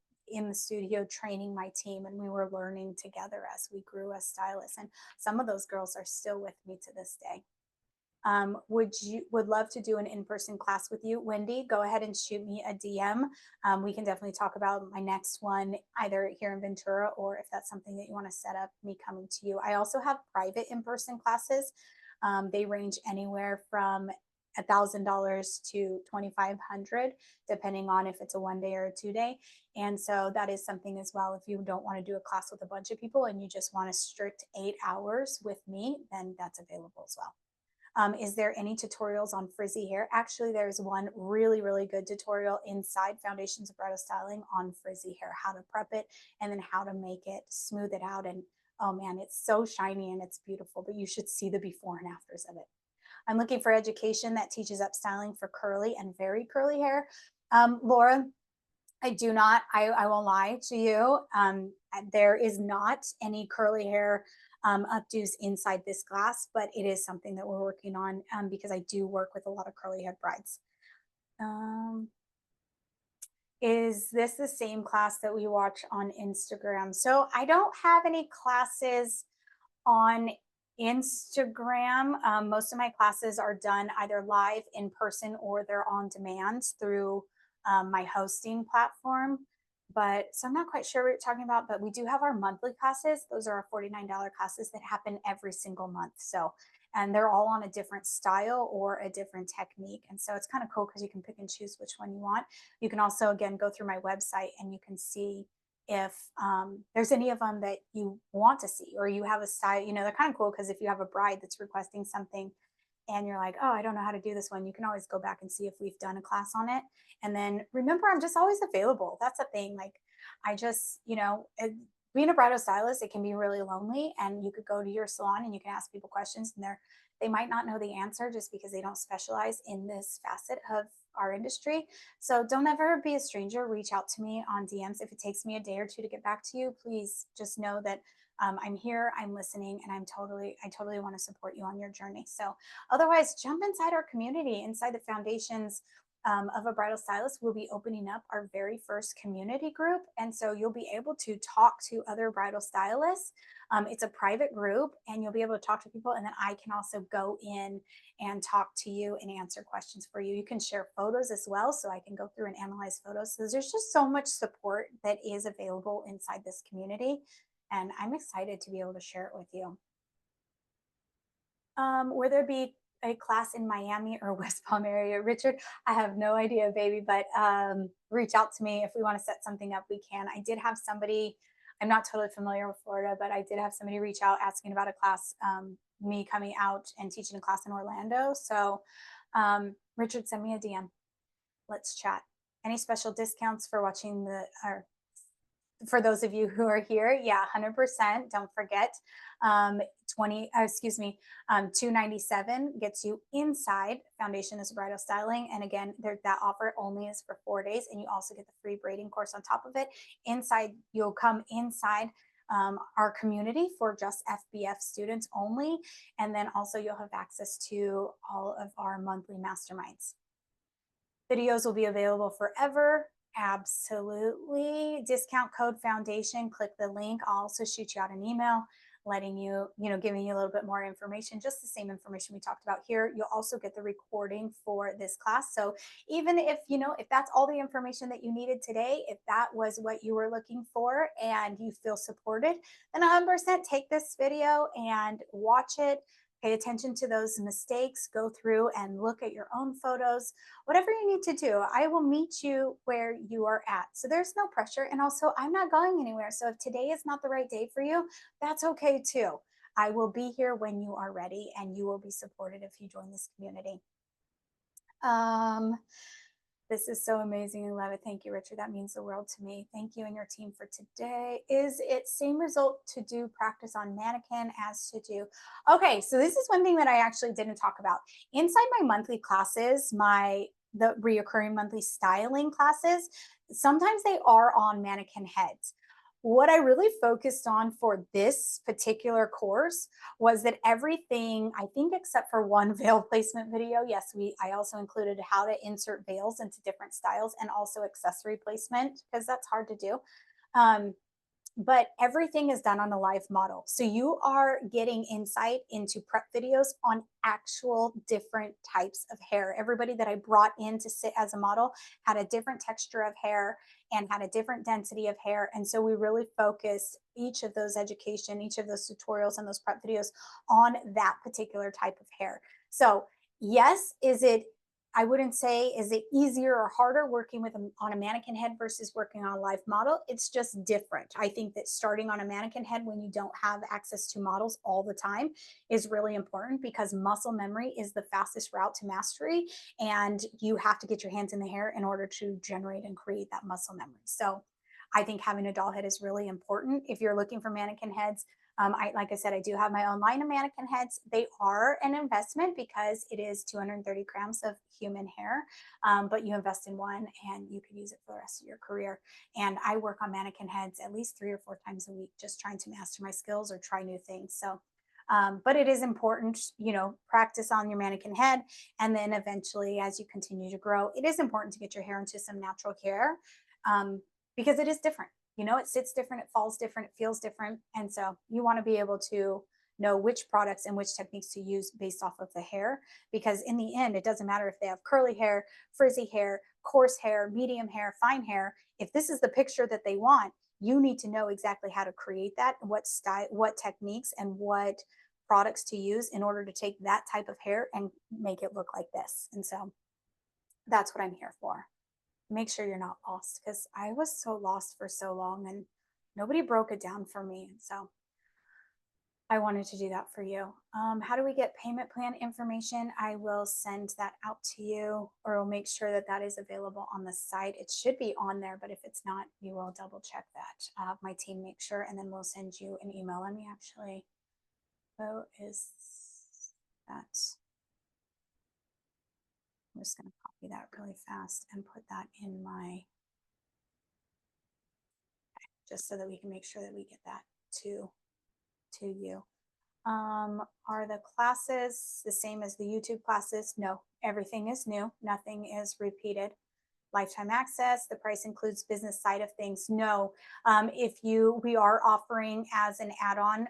the studio training my team, and we were learning together as we grew as stylists, and some of those girls are still with me to this day. Would love to do an in-person class with you, Wendy. Go ahead and shoot me a DM. We can definitely talk about my next one either here in Ventura, or if that's something that you want to set up, me coming to you. I also have private in-person classes. They range anywhere from $1,000 to $2,500, depending on if it's a 1 day or a 2 day. And so that is something as well. If you don't want to do a class with a bunch of people and you just want a strict 8 hours with me, then that's available as well. Is there any tutorials on frizzy hair? Actually, there's one really, really good tutorial inside Foundations of Bridal Styling on frizzy hair, how to prep it and then how to make it, smooth it out. And oh man, it's so shiny and it's beautiful, but you should see the before and afters of it. I'm looking for education that teaches up styling for curly and very curly hair. Laura, I do not, I won't lie to you. There is not any curly hair updos inside this class, but it is something that we're working on because I do work with a lot of curly haired brides. Is this the same class that we watch on Instagram? So I don't have any classes on Instagram. Most of my classes are done either live in person or they're on demand through my hosting platform. But so I'm not quite sure what you're talking about, but we do have our monthly classes. Those are our $49 classes that happen every single month. So, and they're all on a different style or a different technique. And so it's kind of cool because you can pick and choose which one you want. You can also, again, go through my website and you can see if there's any of them that you want to see, or you have a style, they're kind of cool because if you have a bride that's requesting something and you're like, oh, I don't know how to do this one, you can always go back and see if we've done a class on it. And then remember, I'm just always available. That's a thing. Like I just, being a bridal stylist, it can be really lonely, and you could go to your salon and you can ask people questions and they might not know the answer just because they don't specialize in this facet our industry. So don't ever be a stranger. Reach out to me on DMs. If it takes me a day or two to get back to you, please just know that I'm here, I'm listening, and I totally want to support you on your journey. So otherwise, jump inside our community, inside the foundations of a bridal stylist. We'll be opening up our very first community group. And so you'll be able to talk to other bridal stylists. It's a private group and you'll be able to talk to people. And then I can also go in and talk to you and answer questions for you. You can share photos as well. So I can go through and analyze photos. So there's just so much support that is available inside this community. And I'm excited to be able to share it with you. Will there be a class in Miami or West Palm area? Richard, I have no idea, baby, but reach out to me if we want to set something up, we can. I did have somebody, I'm not totally familiar with Florida, but I did have somebody reach out asking about a class, me coming out and teaching a class in Orlando. So Richard, send me a DM. Let's chat. Any special discounts for watching for those of you who are here? Yeah, 100%. Don't forget. 297 gets you inside Foundation as Bridal Styling. And again, that offer only is for 4 days. And you also get the free braiding course on top of it. Inside, you'll come inside our community for just FBF students only. And then also you'll have access to all of our monthly masterminds. Videos will be available forever. Absolutely. Discount code foundation. Click the link. I'll also shoot you out an email letting you, giving you a little bit more information, just the same information we talked about here. You'll also get the recording for this class. So even if, if that's all the information that you needed today, if that was what you were looking for and you feel supported, then 100% take this video and watch it. Pay attention to those mistakes, go through and look at your own photos, whatever you need to do. I will meet you where you are at. So there's no pressure. And also, I'm not going anywhere. So if today is not the right day for you, that's okay too. I will be here when you are ready and you will be supported if you join this community. This is so amazing. I love it. Thank you, Richard. That means the world to me. Thank you and your team for today. Is it same result to do practice on mannequin as to do? Okay, so this is one thing that I actually didn't talk about. Inside my monthly classes, the reoccurring monthly styling classes, sometimes they are on mannequin heads. What I really focused on for this particular course was that everything, I think except for one veil placement video, yes, I also included how to insert veils into different styles and also accessory placement because that's hard to do. But everything is done on a live model. So you are getting insight into prep videos on actual different types of hair. Everybody that I brought in to sit as a model had a different texture of hair and had a different density of hair. And so we really focused each of those education, each of those tutorials and those prep videos on that particular type of hair. So yes, I wouldn't say, is it easier or harder working on a mannequin head versus working on a live model? It's just different. I think that starting on a mannequin head when you don't have access to models all the time is really important because muscle memory is the fastest route to mastery. And you have to get your hands in the hair in order to generate and create that muscle memory. So I think having a doll head is really important. If you're looking for mannequin heads, like I said, I do have my own line of mannequin heads. They are an investment because it is 230 grams of human hair, but you invest in one and you could use it for the rest of your career. And I work on mannequin heads at least 3 or 4 times a week, just trying to master my skills or try new things. So, but it is important, practice on your mannequin head. And then eventually, as you continue to grow, it is important to get your hair into some natural hair because it is different. It sits different, it falls different, it feels different. And so you want to be able to know which products and which techniques to use based off of the hair, because in the end, it doesn't matter if they have curly hair, frizzy hair, coarse hair, medium hair, fine hair. If this is the picture that they want, you need to know exactly how to create that, what style, what techniques and what products to use in order to take that type of hair and make it look like this. And so that's what I'm here for. Make sure you're not lost, because I was so lost for so long and nobody broke it down for me. And so I wanted to do that for you. How do we get payment plan information? I will send that out to you, or we'll make sure that that is available on the site. It should be on there, but if it's not, you will double check that. My team make sure, and then we'll send you an email. Let me actually, is that? I'm just going to copy copy that really fast and put that in my, just so that we can make sure that we get that to you. Are the classes the same as the YouTube classes? No, everything is new. Nothing is repeated. Lifetime access, the price includes business side of things. No, we are offering as an add-on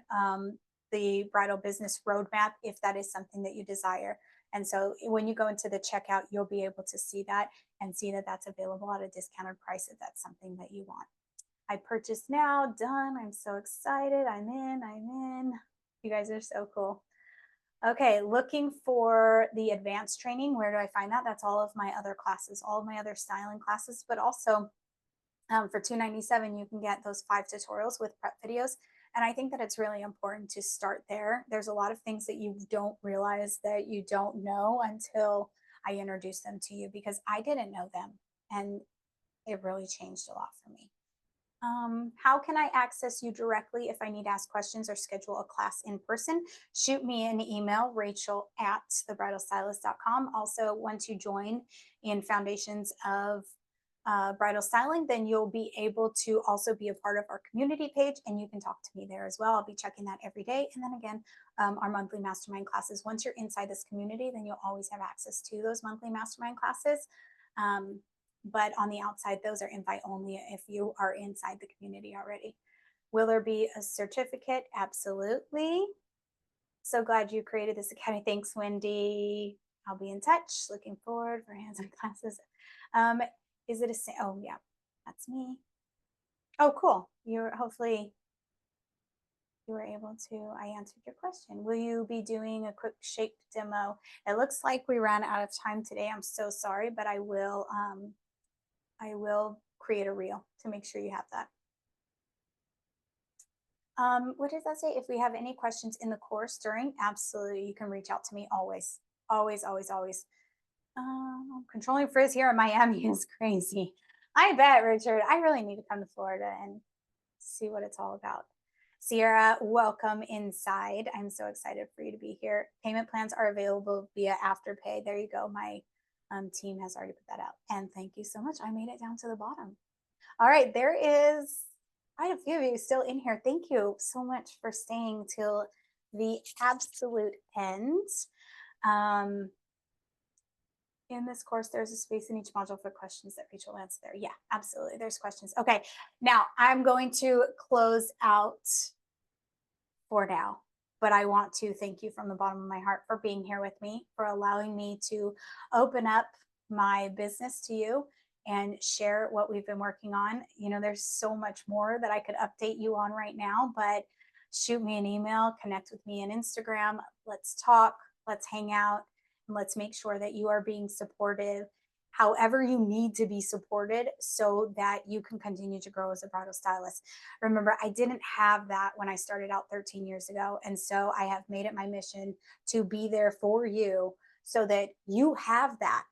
the bridal business roadmap if that is something that you desire. And so when you go into the checkout, you'll be able to see that and see that that's available at a discounted price if that's something that you want. I purchased now, done. I'm so excited. I'm in. You guys are so cool. Okay, looking for the advanced training. Where do I find that? That's all of my other classes, all of my other styling classes, but also for $297, you can get those 5 tutorials with prep videos. And I think that it's really important to start there. There's a lot of things that you don't realize that you don't know until I introduce them to you, because I didn't know them and it really changed a lot for me. How can I access you directly if I need to ask questions or schedule a class in person? Shoot me an email, Rachel.TheBridalStylist.com. Also, once you join in Foundations of Bridal Styling, then you'll be able to also be a part of our community page, and you can talk to me there as well. I'll be checking that every day. And then again, our monthly mastermind classes. Once you're inside this community, then you'll always have access to those monthly mastermind classes. But on the outside, those are invite only if you are inside the community already. Will there be a certificate? Absolutely. So glad you created this academy. Thanks, Wendy. I'll be in touch. Looking forward for hands-on classes. Is it a, oh yeah, that's me. Oh, cool. Hopefully you were able to, I answered your question. Will you be doing a quick shape demo? It looks like we ran out of time today. I'm so sorry, but I will create a reel to make sure you have that. What does that say? If we have any questions in the course during, absolutely, you can reach out to me always. Controlling frizz here in Miami is crazy. I bet, Richard. I really need to come to Florida and see what it's all about. Sierra, welcome inside. I'm so excited for you to be here. Payment plans are available via Afterpay. There you go. My team has already put that out. And thank you so much. I made it down to the bottom. All right, there is quite a few of you still in here. Thank you so much for staying till the absolute end. In this course, there's a space in each module for questions that Rachel will answer there. Yeah, absolutely. There's questions. Okay, now I'm going to close out for now, but I want to thank you from the bottom of my heart for being here with me, for allowing me to open up my business to you and share what we've been working on. You know, there's so much more that I could update you on right now, but shoot me an email, connect with me on Instagram. Let's talk, let's hang out, and let's make sure that you are being supported however you need to be supported so that you can continue to grow as a bridal stylist. Remember, I didn't have that when I started out 13 years ago. And so I have made it my mission to be there for you so that you have that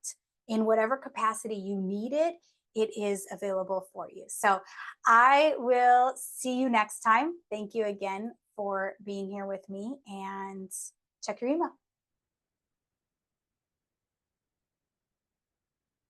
in whatever capacity you need it. It is available for you. So I will see you next time. Thank you again for being here with me, and check your email.